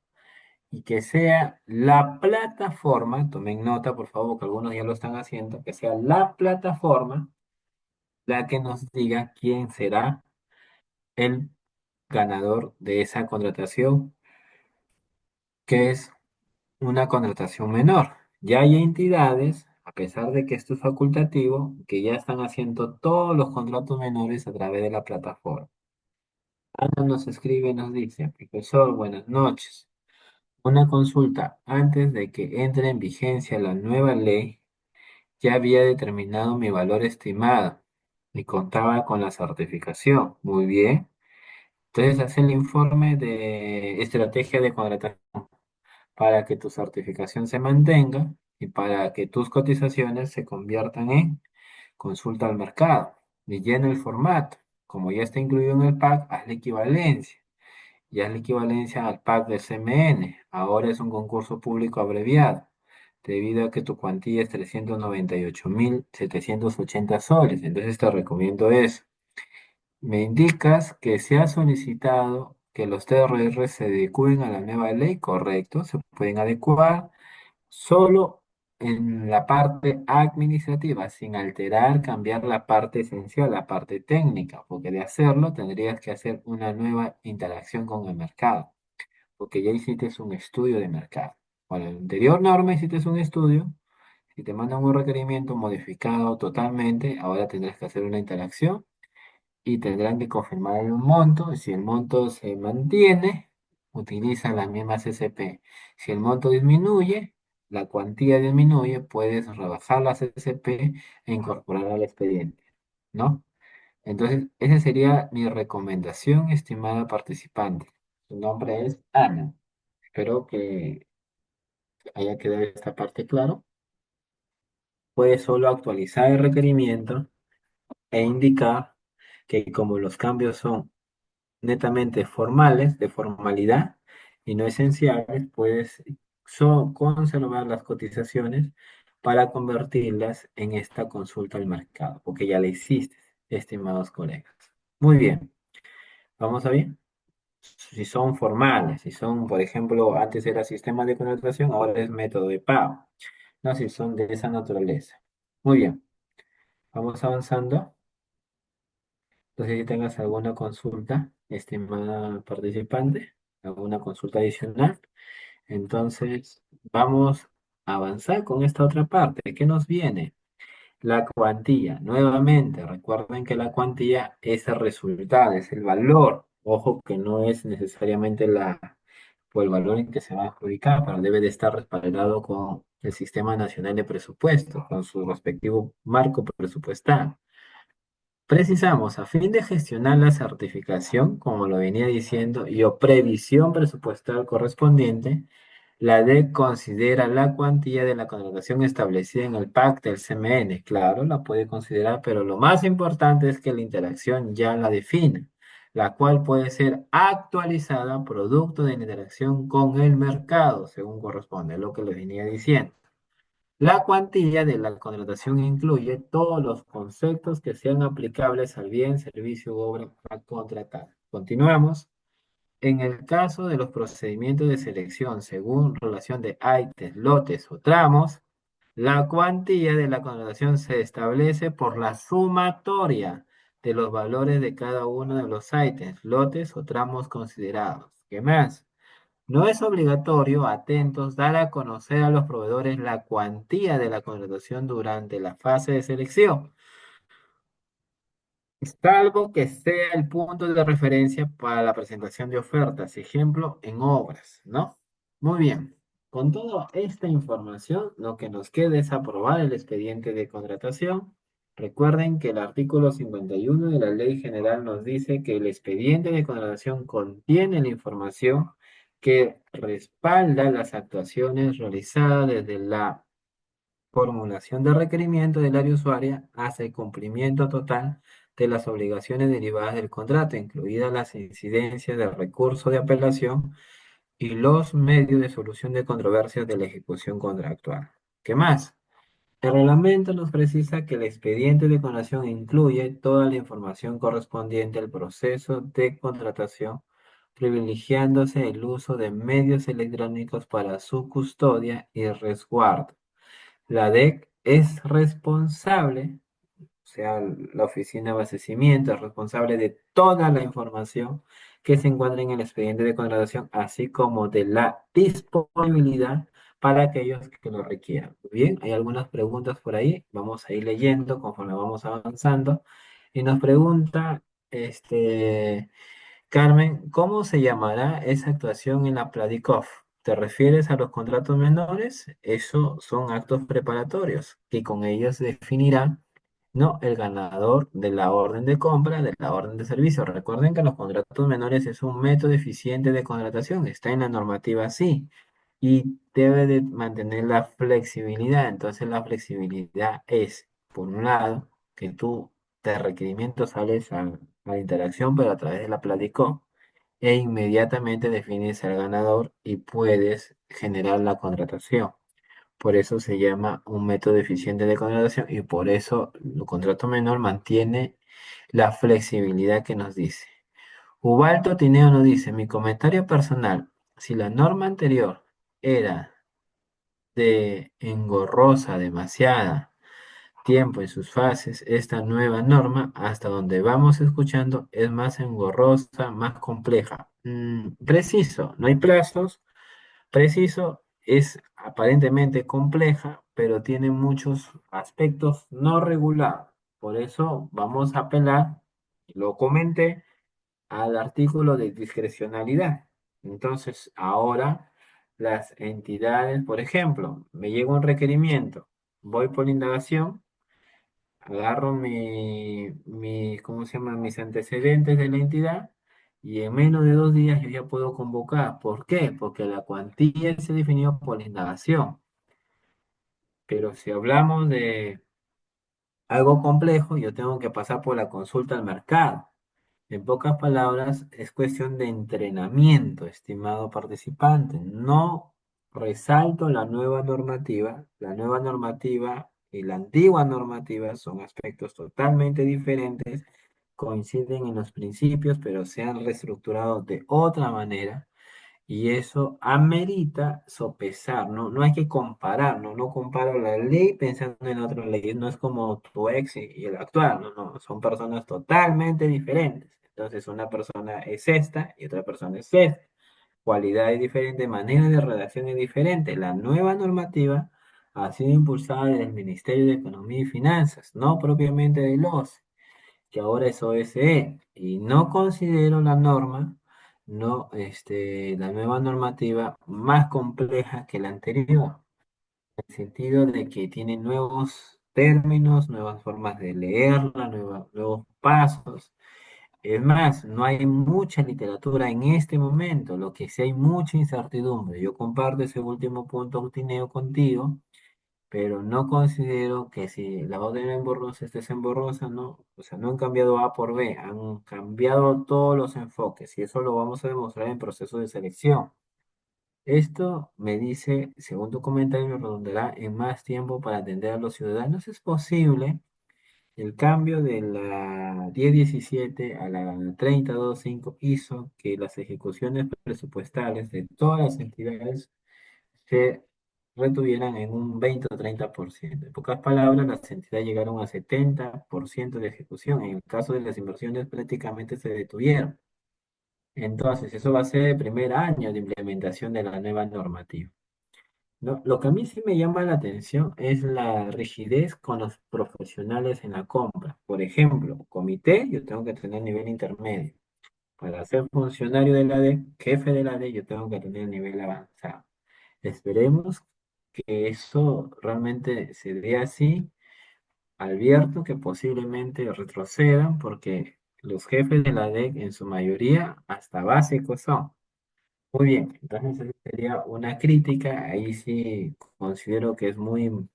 y que sea la plataforma, tomen nota, por favor, que algunos ya lo están haciendo, que sea la plataforma la que nos diga quién será el ganador de esa contratación, que es una contratación menor. Ya hay entidades, a pesar de que esto es facultativo, que ya están haciendo todos los contratos menores a través de la plataforma. Ana nos escribe y nos dice, profesor, buenas noches. Una consulta. Antes de que entre en vigencia la nueva ley, ya había determinado mi valor estimado y contaba con la certificación. Muy bien. Entonces, hace el informe de estrategia de contratación para que tu certificación se mantenga y para que tus cotizaciones se conviertan en consulta al mercado. Y llena el formato. Como ya está incluido en el pack, haz la equivalencia. Ya es la equivalencia al pack de CMN. Ahora es un concurso público abreviado, debido a que tu cuantía es 398.780 soles. Entonces te recomiendo eso. Me indicas que se ha solicitado que los TRR se adecúen a la nueva ley, correcto, se pueden adecuar solo en la parte administrativa, sin alterar, cambiar la parte esencial, la parte técnica, porque de hacerlo tendrías que hacer una nueva interacción con el mercado, porque ya hiciste un estudio de mercado. Con la anterior norma hiciste un estudio, si te mandan un requerimiento modificado totalmente, ahora tendrás que hacer una interacción y tendrán que confirmar el monto. Si el monto se mantiene, utiliza la misma CCP. Si el monto disminuye, la cuantía disminuye, puedes rebajar la CCP e incorporarla al expediente, ¿no? Entonces, esa sería mi recomendación, estimada participante. Su nombre es Ana. Espero que haya quedado esta parte claro. Puedes solo actualizar el requerimiento e indicar que como los cambios son netamente formales, de formalidad y no esenciales, puedes conservar las cotizaciones para convertirlas en esta consulta al mercado, porque ya la hiciste, estimados colegas. Muy bien, vamos a ver. Si son formales, si son, por ejemplo, antes era sistema de contratación, ahora es método de pago. No, si son de esa naturaleza. Muy bien, vamos avanzando. No sé si tengas alguna consulta, estimada participante, alguna consulta adicional. Entonces, vamos a avanzar con esta otra parte. ¿Qué nos viene? La cuantía. Nuevamente, recuerden que la cuantía es el resultado, es el valor. Ojo que no es necesariamente por el valor en que se va a adjudicar, pero debe de estar respaldado con el Sistema Nacional de Presupuestos, con su respectivo marco presupuestal. Precisamos, a fin de gestionar la certificación, como lo venía diciendo, y o previsión presupuestal correspondiente, la DEC considera la cuantía de la contratación establecida en el PAC del CMN. Claro, la puede considerar, pero lo más importante es que la interacción ya la define, la cual puede ser actualizada producto de la interacción con el mercado, según corresponde, lo que le venía diciendo. La cuantía de la contratación incluye todos los conceptos que sean aplicables al bien, servicio u obra a contratar. Continuamos. En el caso de los procedimientos de selección según relación de ítems, lotes o tramos, la cuantía de la contratación se establece por la sumatoria de los valores de cada uno de los ítems, lotes o tramos considerados. ¿Qué más? No es obligatorio, atentos, dar a conocer a los proveedores la cuantía de la contratación durante la fase de selección, salvo que sea el punto de referencia para la presentación de ofertas, ejemplo, en obras, ¿no? Muy bien. Con toda esta información, lo que nos queda es aprobar el expediente de contratación. Recuerden que el artículo 51 de la Ley General nos dice que el expediente de contratación contiene la información que respalda las actuaciones realizadas desde la formulación de requerimiento del área usuaria hasta el cumplimiento total de las obligaciones derivadas del contrato, incluidas las incidencias del recurso de apelación y los medios de solución de controversias de la ejecución contractual. ¿Qué más? El reglamento nos precisa que el expediente de contratación incluye toda la información correspondiente al proceso de contratación, privilegiándose el uso de medios electrónicos para su custodia y resguardo. La DEC es responsable, o sea, la oficina de abastecimiento es responsable de toda la información que se encuentra en el expediente de contratación, así como de la disponibilidad para aquellos que lo requieran. Muy bien, hay algunas preguntas por ahí, vamos a ir leyendo conforme vamos avanzando. Y nos pregunta, Carmen, ¿cómo se llamará esa actuación en la Pladicov? ¿Te refieres a los contratos menores? Eso son actos preparatorios que con ellos se definirá, ¿no? El ganador de la orden de compra, de la orden de servicio. Recuerden que los contratos menores es un método eficiente de contratación, está en la normativa sí, y debe de mantener la flexibilidad. Entonces la flexibilidad es, por un lado, que tú de requerimiento sales a la interacción, pero a través de la Platicó, e inmediatamente defines al ganador y puedes generar la contratación. Por eso se llama un método eficiente de contratación y por eso el contrato menor mantiene la flexibilidad que nos dice. Ubaldo Tineo nos dice, mi comentario personal, si la norma anterior era de engorrosa, demasiada, tiempo en sus fases, esta nueva norma, hasta donde vamos escuchando, es más engorrosa, más compleja. Preciso, no hay plazos. Preciso, es aparentemente compleja, pero tiene muchos aspectos no regulados. Por eso vamos a apelar, lo comenté, al artículo de discrecionalidad. Entonces, ahora las entidades, por ejemplo, me llega un requerimiento, voy por indagación, agarro ¿cómo se llama? Mis antecedentes de la entidad y en menos de 2 días yo ya puedo convocar. ¿Por qué? Porque la cuantía se definió por la indagación. Pero si hablamos de algo complejo, yo tengo que pasar por la consulta al mercado. En pocas palabras, es cuestión de entrenamiento, estimado participante. No resalto la nueva normativa. La nueva normativa y la antigua normativa son aspectos totalmente diferentes, coinciden en los principios, pero se han reestructurado de otra manera. Y eso amerita sopesar, ¿no? No hay que comparar, ¿no? No comparo la ley pensando en otra ley, no es como tu ex y el actual, no, no, son personas totalmente diferentes. Entonces, una persona es esta y otra persona es esta. Cualidades diferentes, manera de redacción es diferente. La nueva normativa ha sido impulsada desde el Ministerio de Economía y Finanzas, no propiamente de los que ahora es OSE, y no considero la norma, no, la nueva normativa más compleja que la anterior, en el sentido de que tiene nuevos términos, nuevas formas de leerla, nuevos pasos. Es más, no hay mucha literatura en este momento, lo que sí hay mucha incertidumbre. Yo comparto ese último punto, Agustineo, contigo, pero no considero que si la orden en borrosa estés en borrosa, no, o sea, no han cambiado A por B, han cambiado todos los enfoques y eso lo vamos a demostrar en proceso de selección. Esto me dice, según tu comentario, redundará en más tiempo para atender a los ciudadanos. Es posible el cambio de la 1017 a la 3025 hizo que las ejecuciones presupuestales de todas las entidades retuvieran en un 20 o 30%. En pocas palabras, las entidades llegaron a 70% de ejecución. En el caso de las inversiones, prácticamente se detuvieron. Entonces, eso va a ser el primer año de implementación de la nueva normativa. ¿No? Lo que a mí sí me llama la atención es la rigidez con los profesionales en la compra. Por ejemplo, comité, yo tengo que tener nivel intermedio. Para ser funcionario de la D, jefe de la D, yo tengo que tener nivel avanzado. Esperemos que eso realmente se dé así. Advierto que posiblemente retrocedan porque los jefes de la DEC en su mayoría hasta básicos son. Muy bien, entonces esa sería una crítica. Ahí sí considero que es muy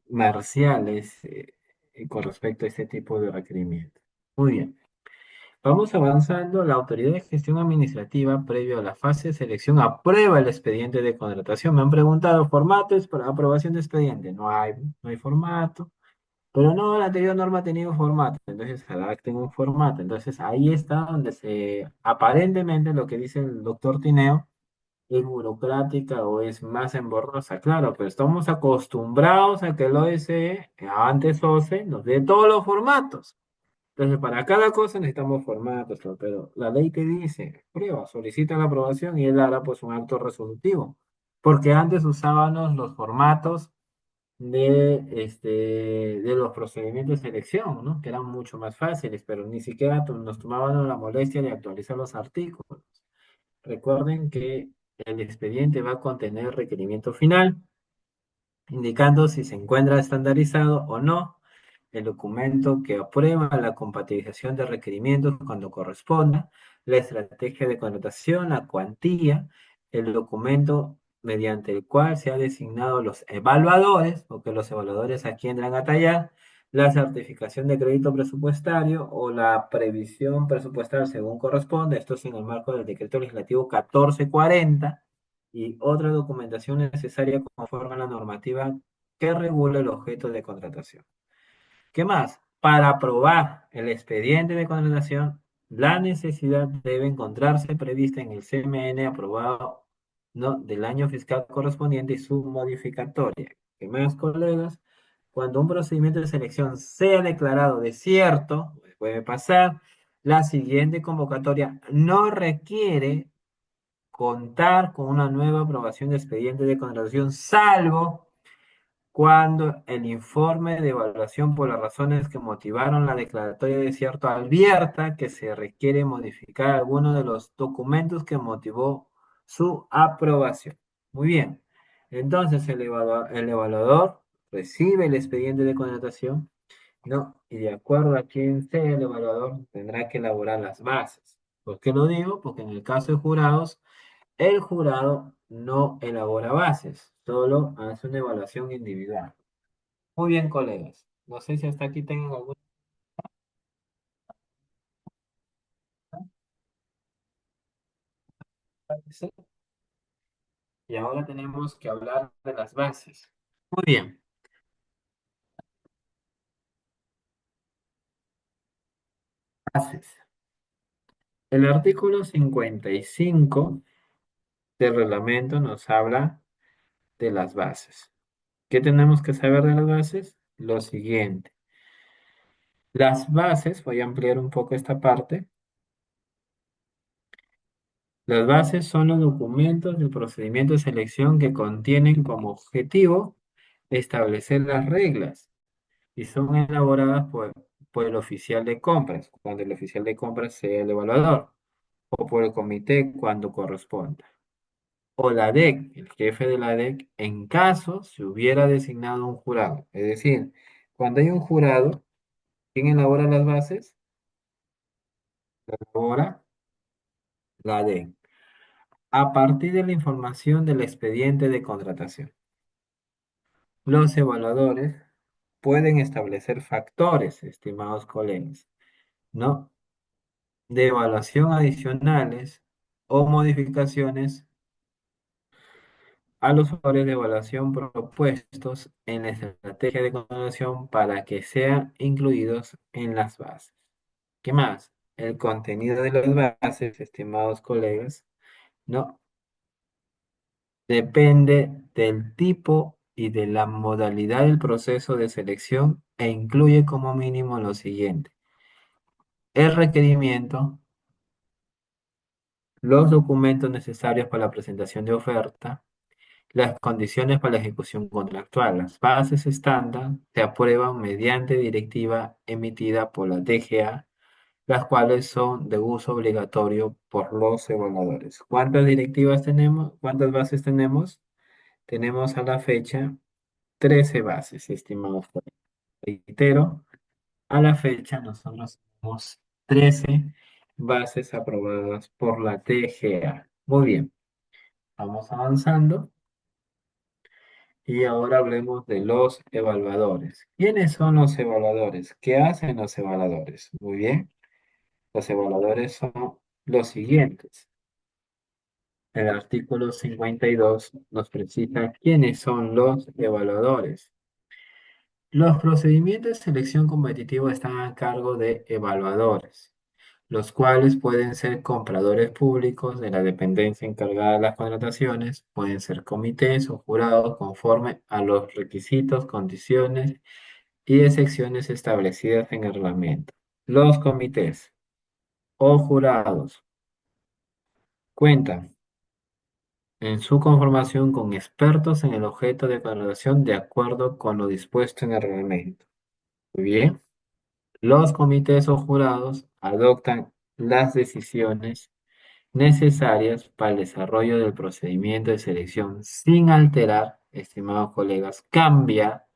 marcial con respecto a este tipo de requerimientos. Muy bien. Vamos avanzando. La autoridad de gestión administrativa, previo a la fase de selección, aprueba el expediente de contratación. Me han preguntado formatos para aprobación de expediente. No hay formato. Pero no, la anterior norma ha tenido formato. Entonces adapten un formato. Entonces ahí está donde aparentemente lo que dice el doctor Tineo es burocrática o es más emborrosa. Claro, pero estamos acostumbrados a que el OSE, antes OCE, nos dé todos los formatos. Entonces, para cada cosa necesitamos formatos, pero la ley te dice, prueba, solicita la aprobación y él hará pues un acto resolutivo. Porque antes usábamos los formatos de los procedimientos de selección, ¿no? Que eran mucho más fáciles, pero ni siquiera nos tomaban la molestia de actualizar los artículos. Recuerden que el expediente va a contener requerimiento final indicando si se encuentra estandarizado o no el documento que aprueba la compatibilización de requerimientos cuando corresponda, la estrategia de contratación, la cuantía, el documento mediante el cual se ha designado los evaluadores, porque los evaluadores aquí entran a tallar, la certificación de crédito presupuestario o la previsión presupuestaria según corresponde, esto es en el marco del decreto legislativo 1440 y otra documentación necesaria conforme a la normativa que regula el objeto de contratación. ¿Qué más? Para aprobar el expediente de contratación, la necesidad debe encontrarse prevista en el CMN aprobado, ¿no?, del año fiscal correspondiente y su modificatoria. ¿Qué más, colegas? Cuando un procedimiento de selección sea declarado desierto, puede pasar, la siguiente convocatoria no requiere contar con una nueva aprobación de expediente de contratación, salvo cuando el informe de evaluación por las razones que motivaron la declaratoria de desierto advierta que se requiere modificar alguno de los documentos que motivó su aprobación. Muy bien. Entonces el evaluador recibe el expediente de contratación, ¿no? Y de acuerdo a quién sea el evaluador, tendrá que elaborar las bases. ¿Por qué lo digo? Porque en el caso de jurados, el jurado no elabora bases, solo hace una evaluación individual. Muy bien, colegas. No sé si hasta aquí tengan alguna pregunta. Y ahora tenemos que hablar de las bases. Muy bien, bases. El artículo 55 del reglamento nos habla de las bases. ¿Qué tenemos que saber de las bases? Lo siguiente. Las bases, voy a ampliar un poco esta parte. Las bases son los documentos del procedimiento de selección que contienen como objetivo establecer las reglas y son elaboradas por el oficial de compras, cuando el oficial de compras sea el evaluador, o por el comité cuando corresponda. O la DEC, el jefe de la DEC, en caso se hubiera designado un jurado. Es decir, cuando hay un jurado, ¿quién elabora las bases? La elabora la DEC. A partir de la información del expediente de contratación. Los evaluadores pueden establecer factores, estimados colegas, ¿no?, de evaluación adicionales o modificaciones a los factores de evaluación propuestos en la estrategia de contratación para que sean incluidos en las bases. ¿Qué más? El contenido de las bases, estimados colegas, ¿no?, Depende del tipo y de la modalidad del proceso de selección e incluye como mínimo lo siguiente: el requerimiento, los documentos necesarios para la presentación de oferta, las condiciones para la ejecución contractual. Las bases estándar se aprueban mediante directiva emitida por la DGA, las cuales son de uso obligatorio por los evaluadores. ¿Cuántas directivas tenemos? ¿Cuántas bases tenemos? Tenemos a la fecha 13 bases, estimados colegas. Reitero, a la fecha nosotros tenemos 13 bases aprobadas por la DGA. Muy bien, vamos avanzando y ahora hablemos de los evaluadores. ¿Quiénes son los evaluadores? ¿Qué hacen los evaluadores? Muy bien, los evaluadores son los siguientes. El artículo 52 nos precisa quiénes son los evaluadores. Los procedimientos de selección competitivo están a cargo de evaluadores, los cuales pueden ser compradores públicos de la dependencia encargada de las contrataciones, pueden ser comités o jurados conforme a los requisitos, condiciones y excepciones establecidas en el reglamento. Los comités o jurados cuentan en su conformación con expertos en el objeto de contratación de acuerdo con lo dispuesto en el reglamento. Muy bien. Los comités o jurados adoptan las decisiones necesarias para el desarrollo del procedimiento de selección sin alterar, estimados colegas, cambiar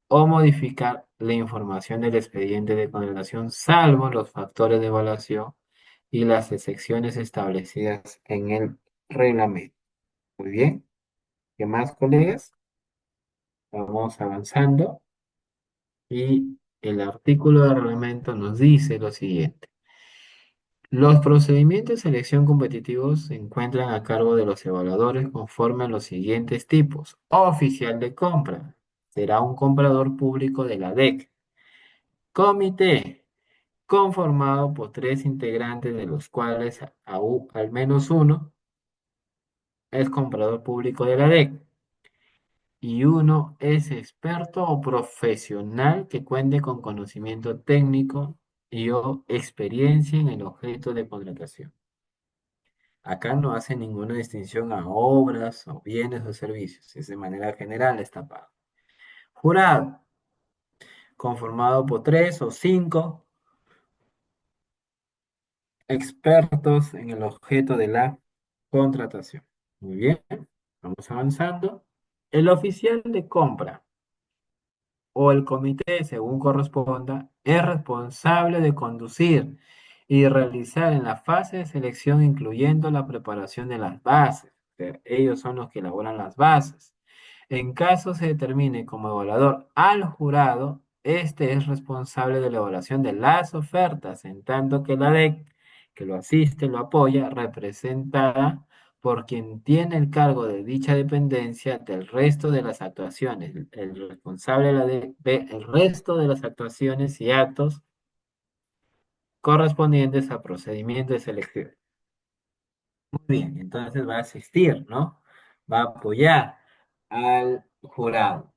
o modificar la información del expediente de contratación, salvo los factores de evaluación y las excepciones establecidas en el reglamento. Muy bien, ¿qué más, colegas? Vamos avanzando y el artículo del reglamento nos dice lo siguiente. Los procedimientos de selección competitivos se encuentran a cargo de los evaluadores conforme a los siguientes tipos. Oficial de compra. Será un comprador público de la DEC. Comité, conformado por tres integrantes, de los cuales al menos uno es comprador público de la DEC y uno es experto o profesional que cuente con conocimiento técnico y o experiencia en el objeto de contratación. Acá no hace ninguna distinción a obras o bienes o servicios, es de manera general esta parte. Jurado, conformado por tres o cinco expertos en el objeto de la contratación. Muy bien, vamos avanzando. El oficial de compra o el comité, según corresponda, es responsable de conducir y realizar en la fase de selección, incluyendo la preparación de las bases. O sea, ellos son los que elaboran las bases. En caso se determine como evaluador al jurado, este es responsable de la evaluación de las ofertas, en tanto que la DEC, que lo asiste, lo apoya, representada por quien tiene el cargo de dicha dependencia del resto de las actuaciones. El responsable de la DEC ve el resto de las actuaciones y actos correspondientes a procedimiento de selección. Muy bien, entonces va a asistir, ¿no? Va a apoyar al jurado.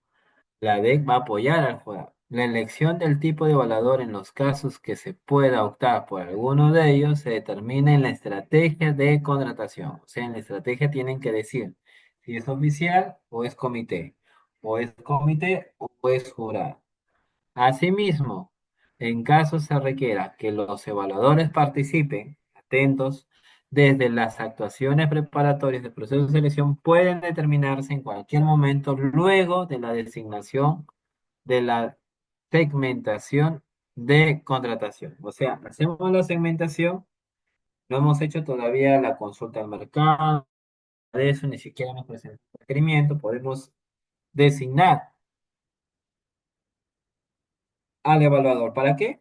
La DEC va a apoyar al jurado. La elección del tipo de evaluador en los casos que se pueda optar por alguno de ellos se determina en la estrategia de contratación. O sea, en la estrategia tienen que decir si es oficial o es comité o es jurado. Asimismo, en caso se requiera que los evaluadores participen, atentos, desde las actuaciones preparatorias del proceso de selección pueden determinarse en cualquier momento luego de la designación de la segmentación de contratación. O sea, hacemos la segmentación, no hemos hecho todavía la consulta al mercado, de eso ni siquiera nos presenta el requerimiento, podemos designar al evaluador. ¿Para qué?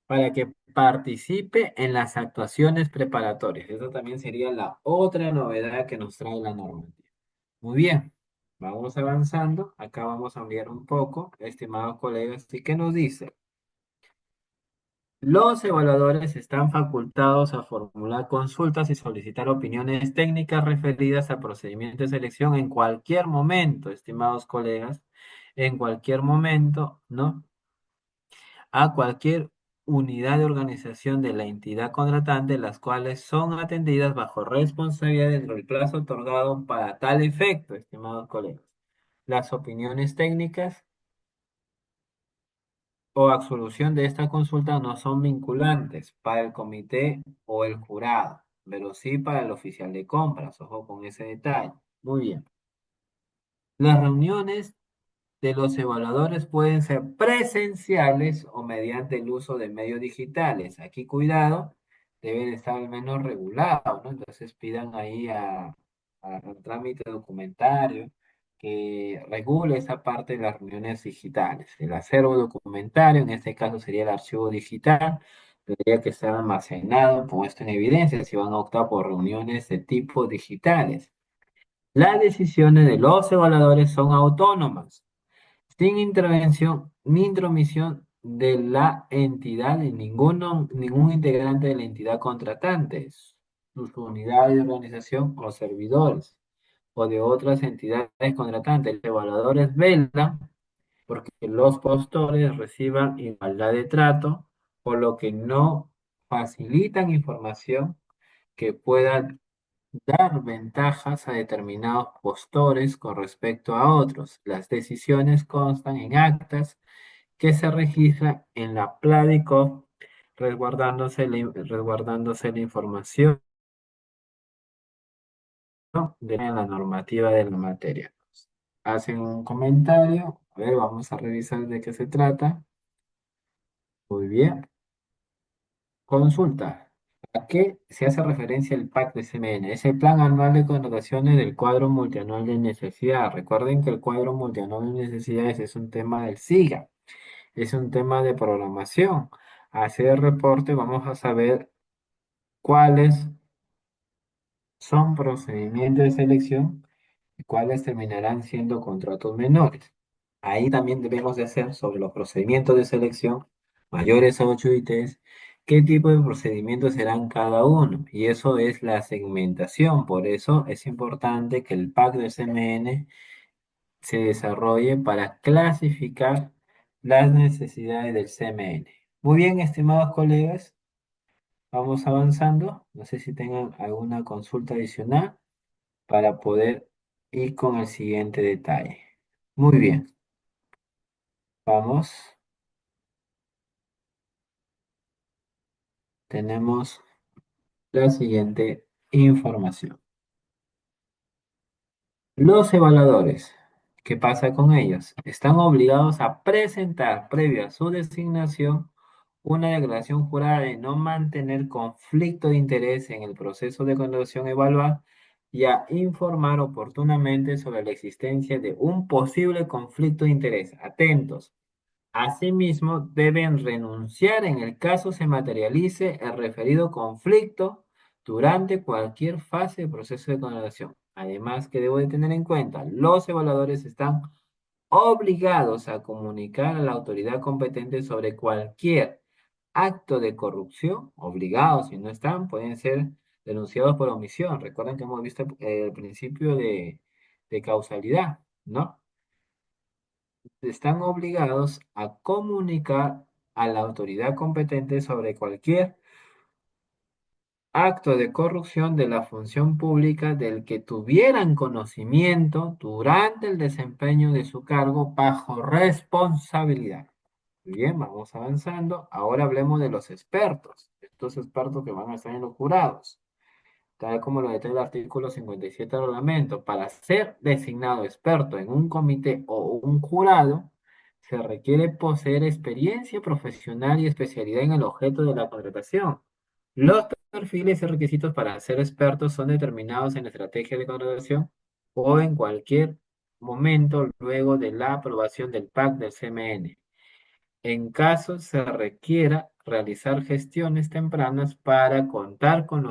Para que participe en las actuaciones preparatorias. Eso también sería la otra novedad que nos trae la normativa. Muy bien, vamos avanzando. Acá vamos a ampliar un poco, estimados colegas. ¿Y qué nos dice? Los evaluadores están facultados a formular consultas y solicitar opiniones técnicas referidas al procedimiento de selección en cualquier momento, estimados colegas, en cualquier momento, ¿no? A cualquier unidad de organización de la entidad contratante, las cuales son atendidas bajo responsabilidad dentro del plazo otorgado para tal efecto, estimados colegas. Las opiniones técnicas o absolución de esta consulta no son vinculantes para el comité o el jurado, pero sí para el oficial de compras. Ojo con ese detalle. Muy bien. Las reuniones de los evaluadores pueden ser presenciales o mediante el uso de medios digitales. Aquí, cuidado, deben estar al menos regulados, ¿no? Entonces pidan ahí al trámite documentario que regule esa parte de las reuniones digitales. El acervo documentario, en este caso sería el archivo digital, tendría que estar almacenado, puesto en evidencia si van a optar por reuniones de tipo digitales. Las decisiones de los evaluadores son autónomas sin intervención ni intromisión de la entidad de ningún integrante de la entidad contratante, sus unidades de organización o servidores, o de otras entidades contratantes. Los evaluadores velan porque los postores reciban igualdad de trato, por lo que no facilitan información que pueda dar ventajas a determinados postores con respecto a otros. Las decisiones constan en actas que se registran en la Pladicop, resguardándose la información de la normativa de la materia. Hacen un comentario, a ver, vamos a revisar de qué se trata. Muy bien. Consulta. ¿A qué se hace referencia el PAC de CMN? Es el Plan Anual de Contrataciones del Cuadro Multianual de Necesidad. Recuerden que el Cuadro Multianual de Necesidades es un tema del SIGA, es un tema de programación. A hacer reporte vamos a saber cuáles son procedimientos de selección y cuáles terminarán siendo contratos menores. Ahí también debemos de hacer sobre los procedimientos de selección mayores a 8 ITs, qué tipo de procedimientos serán cada uno. Y eso es la segmentación. Por eso es importante que el pack de CMN se desarrolle para clasificar las necesidades del CMN. Muy bien, estimados colegas, vamos avanzando. No sé si tengan alguna consulta adicional para poder ir con el siguiente detalle. Muy bien, vamos. Tenemos la siguiente información. Los evaluadores, ¿qué pasa con ellos? Están obligados a presentar previo a su designación una declaración jurada de no mantener conflicto de interés en el proceso de contratación evaluada y a informar oportunamente sobre la existencia de un posible conflicto de interés. Atentos. Asimismo, deben renunciar en el caso se materialice el referido conflicto durante cualquier fase del proceso de contratación. Además, que debo de tener en cuenta, los evaluadores están obligados a comunicar a la autoridad competente sobre cualquier acto de corrupción, obligados, si no están, pueden ser denunciados por omisión. Recuerden que hemos visto el principio de causalidad, ¿no? Están obligados a comunicar a la autoridad competente sobre cualquier acto de corrupción de la función pública del que tuvieran conocimiento durante el desempeño de su cargo bajo responsabilidad. Muy bien, vamos avanzando. Ahora hablemos de los expertos, estos expertos que van a estar en los jurados. Tal como lo detalla el artículo 57 del reglamento, para ser designado experto en un comité o un jurado, se requiere poseer experiencia profesional y especialidad en el objeto de la contratación. Los perfiles y requisitos para ser expertos son determinados en la estrategia de contratación o en cualquier momento luego de la aprobación del PAC del CMN. En caso se requiera realizar gestiones tempranas para contar con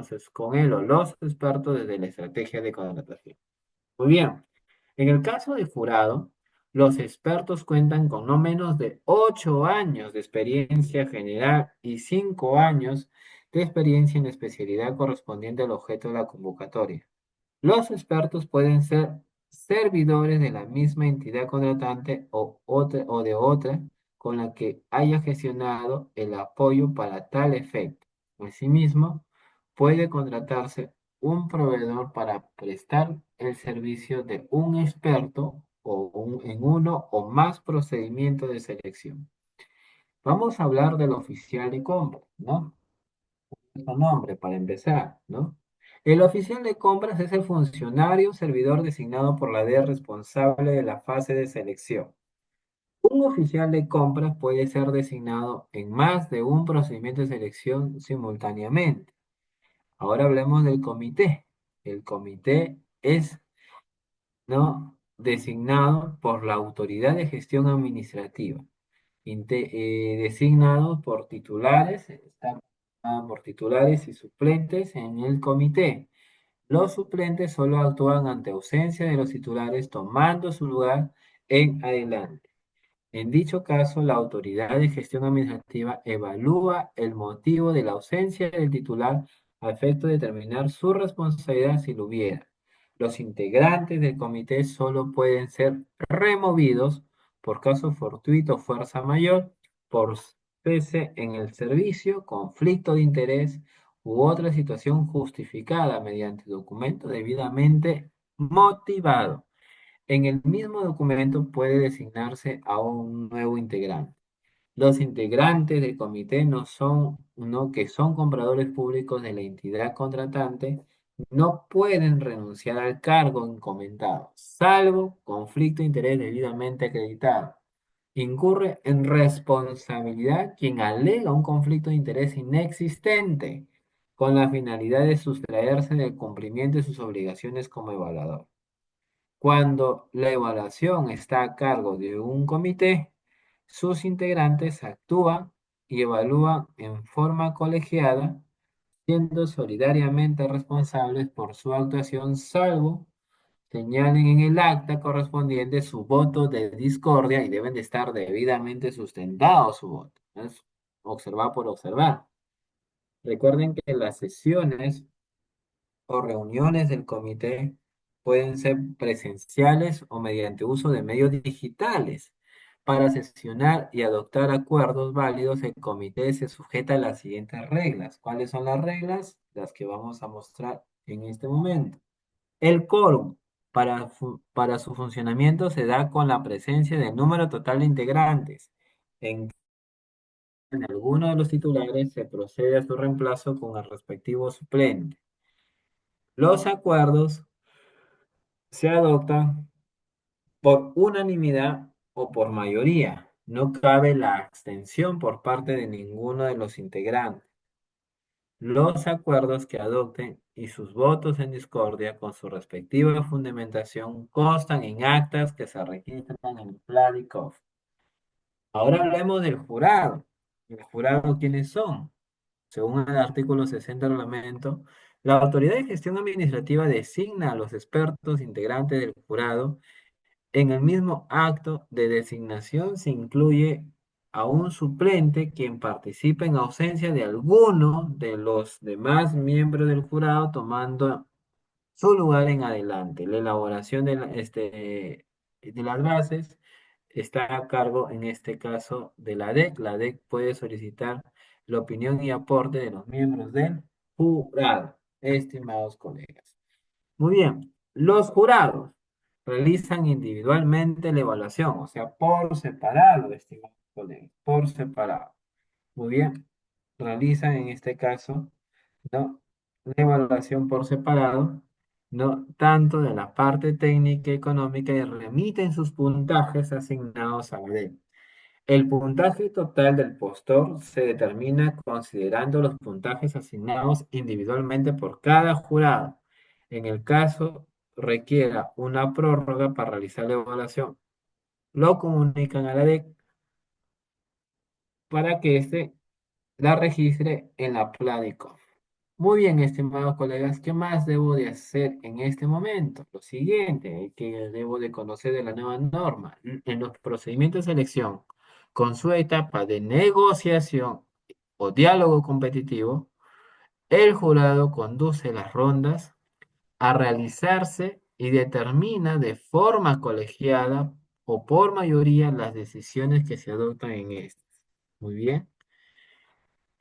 él o los expertos desde la estrategia de contratación. Muy bien, en el caso de jurado, Los expertos cuentan con no menos de 8 años de experiencia general y 5 años de experiencia en la especialidad correspondiente al objeto de la convocatoria. Los expertos pueden ser servidores de la misma entidad contratante o de otra con la que haya gestionado el apoyo para tal efecto. Asimismo, puede contratarse un proveedor para prestar el servicio de un experto en uno o más procedimientos de selección. Vamos a hablar del oficial de compra, ¿no? Su nombre para empezar, ¿no? El oficial de compras es el funcionario servidor designado por la DEA responsable de la fase de selección. Un oficial de compras puede ser designado en más de un procedimiento de selección simultáneamente. Ahora hablemos del comité. El comité es, ¿no?, designado por la autoridad de gestión administrativa, designado por titulares, está formado por titulares y suplentes en el comité. Los suplentes solo actúan ante ausencia de los titulares, tomando su lugar en adelante. En dicho caso, la autoridad de gestión administrativa evalúa el motivo de la ausencia del titular a efecto de determinar su responsabilidad si lo hubiera. Los integrantes del comité solo pueden ser removidos por caso fortuito o fuerza mayor, por cese en el servicio, conflicto de interés u otra situación justificada mediante documento debidamente motivado. En el mismo documento puede designarse a un nuevo integrante. Los integrantes del comité no que son compradores públicos de la entidad contratante, no pueden renunciar al cargo encomendado, salvo conflicto de interés debidamente acreditado. Incurre en responsabilidad quien alega un conflicto de interés inexistente con la finalidad de sustraerse del cumplimiento de sus obligaciones como evaluador. Cuando la evaluación está a cargo de un comité, sus integrantes actúan y evalúan en forma colegiada, siendo solidariamente responsables por su actuación, salvo señalen en el acta correspondiente su voto de discordia y deben de estar debidamente sustentados su voto. Es observar por observar. Recuerden que las sesiones o reuniones del comité pueden ser presenciales o mediante uso de medios digitales. Para sesionar y adoptar acuerdos válidos, el comité se sujeta a las siguientes reglas. ¿Cuáles son las reglas? Las que vamos a mostrar en este momento. El quórum para su funcionamiento se da con la presencia del número total de integrantes. En alguno de los titulares se procede a su reemplazo con el respectivo suplente. Los acuerdos se adoptan por unanimidad o por mayoría. No cabe la abstención por parte de ninguno de los integrantes. Los acuerdos que adopten y sus votos en discordia con su respectiva fundamentación constan en actas que se registran en el Platicov. Ahora hablemos del jurado. ¿El jurado quiénes son? Según el artículo 60 del reglamento, la autoridad de gestión administrativa designa a los expertos integrantes del jurado. En el mismo acto de designación se incluye a un suplente quien participa en ausencia de alguno de los demás miembros del jurado, tomando su lugar en adelante. La elaboración de las bases está a cargo, en este caso, de la DEC. La DEC puede solicitar la opinión y aporte de los miembros del jurado, estimados colegas. Muy bien, los jurados realizan individualmente la evaluación, o sea, por separado, estimados colegas, por separado. Muy bien, realizan en este caso, ¿no?, la evaluación por separado, ¿no?, tanto de la parte técnica y económica, y remiten sus puntajes asignados a la ley. El puntaje total del postor se determina considerando los puntajes asignados individualmente por cada jurado. En el caso requiera una prórroga para realizar la evaluación, lo comunican a la DEC para que éste la registre en la Planicov. Muy bien, estimados colegas, ¿qué más debo de hacer en este momento? Lo siguiente que debo de conocer de la nueva norma. En los procedimientos de selección, con su etapa de negociación o diálogo competitivo, el jurado conduce las rondas a realizarse y determina de forma colegiada o por mayoría las decisiones que se adoptan en estas. Muy bien.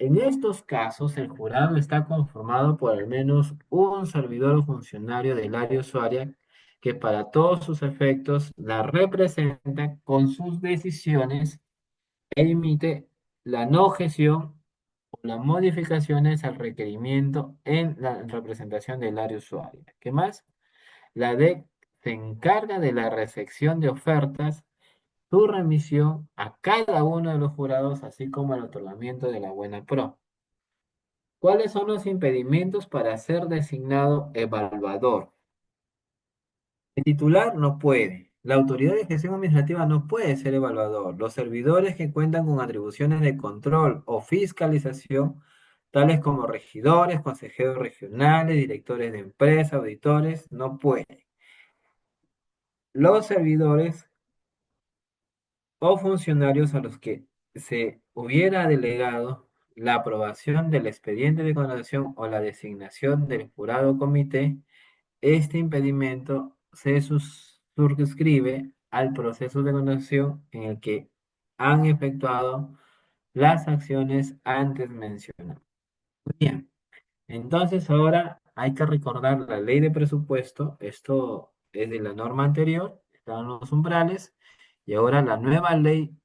En estos casos, el jurado está conformado por al menos un servidor o funcionario del área usuaria que para todos sus efectos la representa con sus decisiones e emite la no objeción o las modificaciones al requerimiento en la representación del área usuaria. ¿Qué más? La DEC se encarga de la recepción de ofertas, su remisión a cada uno de los jurados, así como el otorgamiento de la buena pro. ¿Cuáles son los impedimentos para ser designado evaluador? El titular no puede. La autoridad de gestión administrativa no puede ser evaluador. Los servidores que cuentan con atribuciones de control o fiscalización, tales como regidores, consejeros regionales, directores de empresas, auditores, no pueden. Los servidores o funcionarios a los que se hubiera delegado la aprobación del expediente de contratación o la designación del jurado o comité, este impedimento se suscribe al proceso de contratación en el que han efectuado las acciones antes mencionadas. Bien, entonces ahora hay que recordar la ley de presupuesto. Esto es de la norma anterior, estaban los umbrales, y ahora la nueva ley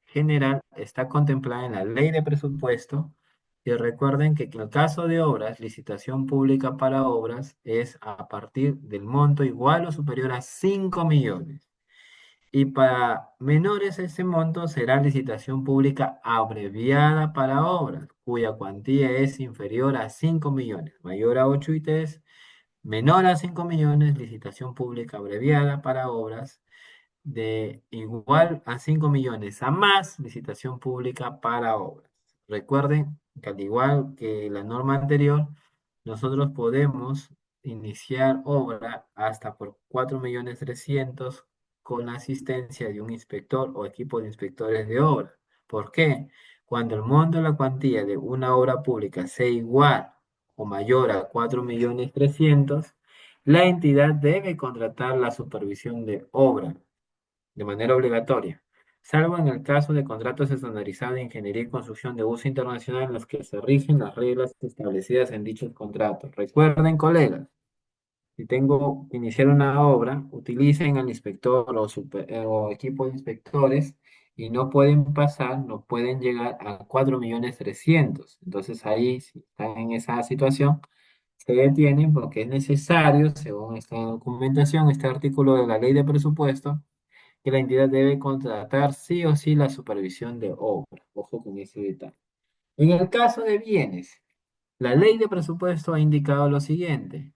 general está contemplada en la ley de presupuesto. Y recuerden que en el caso de obras, licitación pública para obras es a partir del monto igual o superior a 5 millones. Y para menores ese monto será licitación pública abreviada para obras, cuya cuantía es inferior a 5 millones, mayor a 8 ITs, menor a 5 millones, licitación pública abreviada para obras de igual a 5 millones a más licitación pública para obras. Recuerden que al igual que la norma anterior, nosotros podemos iniciar obra hasta por 4.300.000 con la asistencia de un inspector o equipo de inspectores de obra. ¿Por qué? Cuando el monto de la cuantía de una obra pública sea igual o mayor a 4.300.000, la entidad debe contratar la supervisión de obra de manera obligatoria, salvo en el caso de contratos estandarizados de ingeniería y construcción de uso internacional en los que se rigen las reglas establecidas en dichos contratos. Recuerden, colegas, si tengo que iniciar una obra, utilicen al inspector o equipo de inspectores y no pueden pasar, no pueden llegar a 4.300.000. Entonces ahí, si están en esa situación, se detienen porque es necesario, según esta documentación, este artículo de la ley de presupuesto, que la entidad debe contratar sí o sí la supervisión de obra. Ojo con ese detalle. En el caso de bienes, la ley de presupuesto ha indicado lo siguiente: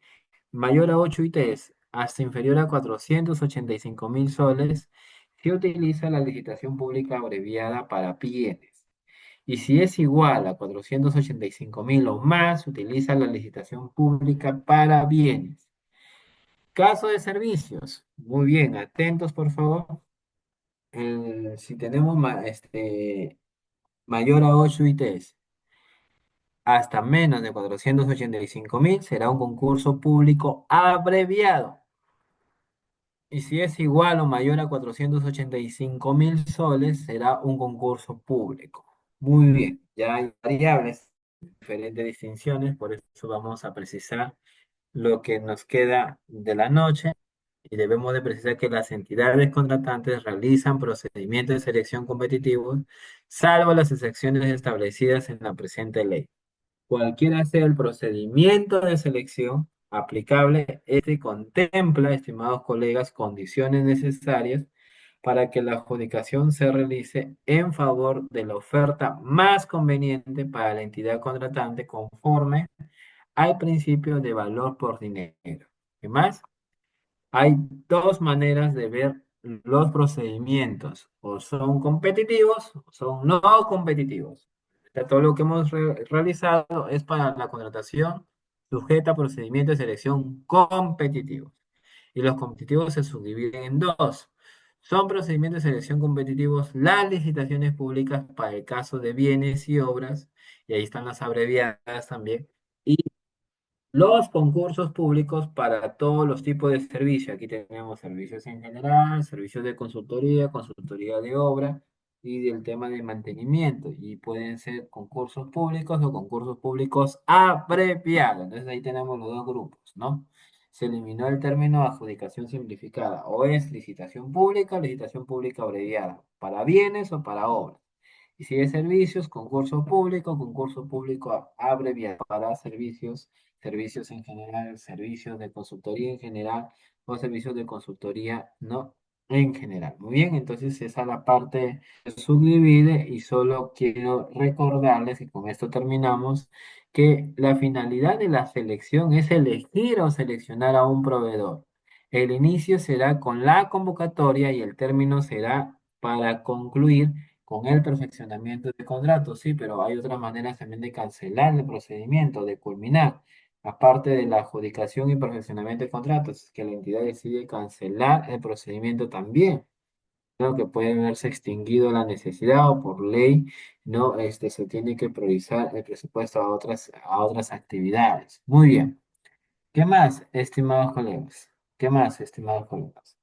mayor a 8 ITs hasta inferior a 485.000 soles, se utiliza la licitación pública abreviada para bienes. Y si es igual a 485.000 o más, se utiliza la licitación pública para bienes. Caso de servicios. Muy bien, atentos por favor. Si tenemos mayor a 8 ITs hasta menos de 485.000, será un concurso público abreviado. Y si es igual o mayor a 485.000 soles, será un concurso público. Muy bien, ya hay variables, diferentes distinciones, por eso vamos a precisar lo que nos queda de la noche. Y debemos de precisar que las entidades contratantes realizan procedimientos de selección competitivos, salvo las excepciones establecidas en la presente ley. Cualquiera sea el procedimiento de selección aplicable, este contempla, estimados colegas, condiciones necesarias para que la adjudicación se realice en favor de la oferta más conveniente para la entidad contratante conforme al principio de valor por dinero. ¿Qué más? Hay dos maneras de ver los procedimientos: o son competitivos o son no competitivos. Todo lo que hemos realizado es para la contratación sujeta a procedimientos de selección competitivos. Y los competitivos se subdividen en dos. Son procedimientos de selección competitivos las licitaciones públicas para el caso de bienes y obras, y ahí están las abreviadas también, y los concursos públicos para todos los tipos de servicios. Aquí tenemos servicios en general, servicios de consultoría, consultoría de obra y del tema de mantenimiento. Y pueden ser concursos públicos o concursos públicos abreviados. Entonces ahí tenemos los dos grupos, ¿no? Se eliminó el término adjudicación simplificada. O es licitación pública o licitación pública abreviada. Para bienes o para obras. Y si es servicios, concurso público abreviado para servicios, servicios en general, servicios de consultoría en general o servicios de consultoría no en general. Muy bien, entonces esa es la parte que subdivide y solo quiero recordarles, y con esto terminamos, que la finalidad de la selección es elegir o seleccionar a un proveedor. El inicio será con la convocatoria y el término será para concluir con el perfeccionamiento de contrato, sí, pero hay otras maneras también de cancelar el procedimiento, de culminar, aparte de la adjudicación y perfeccionamiento de contratos, que la entidad decide cancelar el procedimiento también. Creo que puede haberse extinguido la necesidad o por ley, no, se tiene que priorizar el presupuesto a otras actividades. Muy bien. ¿Qué más, estimados colegas? ¿Qué más, estimados colegas?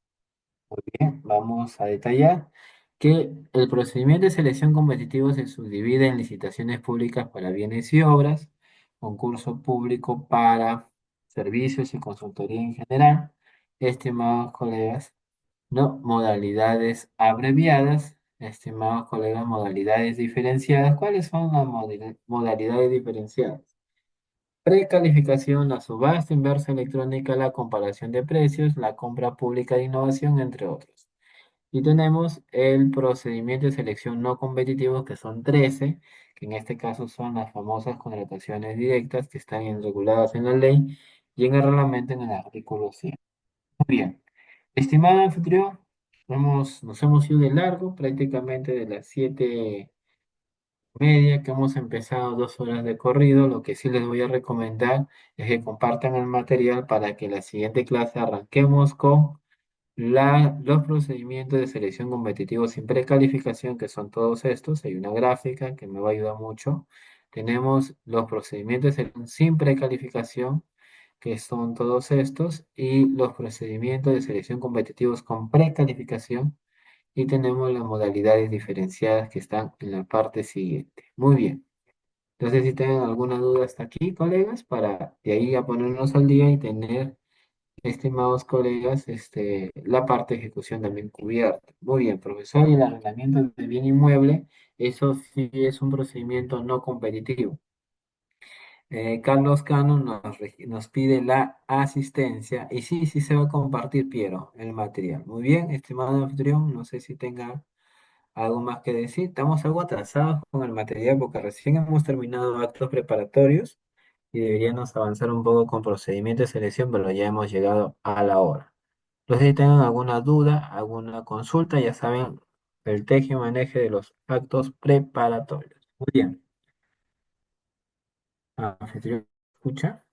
Bien, vamos a detallar que el procedimiento de selección competitivo se subdivide en licitaciones públicas para bienes y obras, concurso público para servicios y consultoría en general, estimados colegas, no modalidades abreviadas, estimados colegas, modalidades diferenciadas. ¿Cuáles son las modalidades diferenciadas? Precalificación, la subasta inversa electrónica, la comparación de precios, la compra pública de innovación, entre otros. Y tenemos el procedimiento de selección no competitivo, que son 13, que en este caso son las famosas contrataciones directas que están reguladas en la ley y en el reglamento en el artículo 100. Muy bien. Estimado anfitrión, nos hemos ido de largo, prácticamente de las 7:30 que hemos empezado 2 horas de corrido. Lo que sí les voy a recomendar es que compartan el material para que la siguiente clase arranquemos con los procedimientos de selección competitivos sin precalificación, que son todos estos. Hay una gráfica que me va a ayudar mucho. Tenemos los procedimientos de selección sin precalificación, que son todos estos, y los procedimientos de selección competitivos con precalificación, y tenemos las modalidades diferenciadas que están en la parte siguiente. Muy bien. Entonces, si tienen alguna duda hasta aquí, colegas, para de ahí a ponernos al día y tener, estimados colegas, la parte de ejecución también cubierta. Muy bien, profesor, y el arrendamiento de bien inmueble, eso sí es un procedimiento no competitivo. Carlos Cano nos pide la asistencia y sí, sí se va a compartir, Piero, el material. Muy bien, estimado anfitrión, no sé si tenga algo más que decir. Estamos algo atrasados con el material porque recién hemos terminado actos preparatorios y deberíamos avanzar un poco con procedimiento de selección, pero ya hemos llegado a la hora. Entonces, si tengan alguna duda, alguna consulta, ya saben el teje y maneje de los actos preparatorios. Muy bien. Anfitrión, ¿escucha?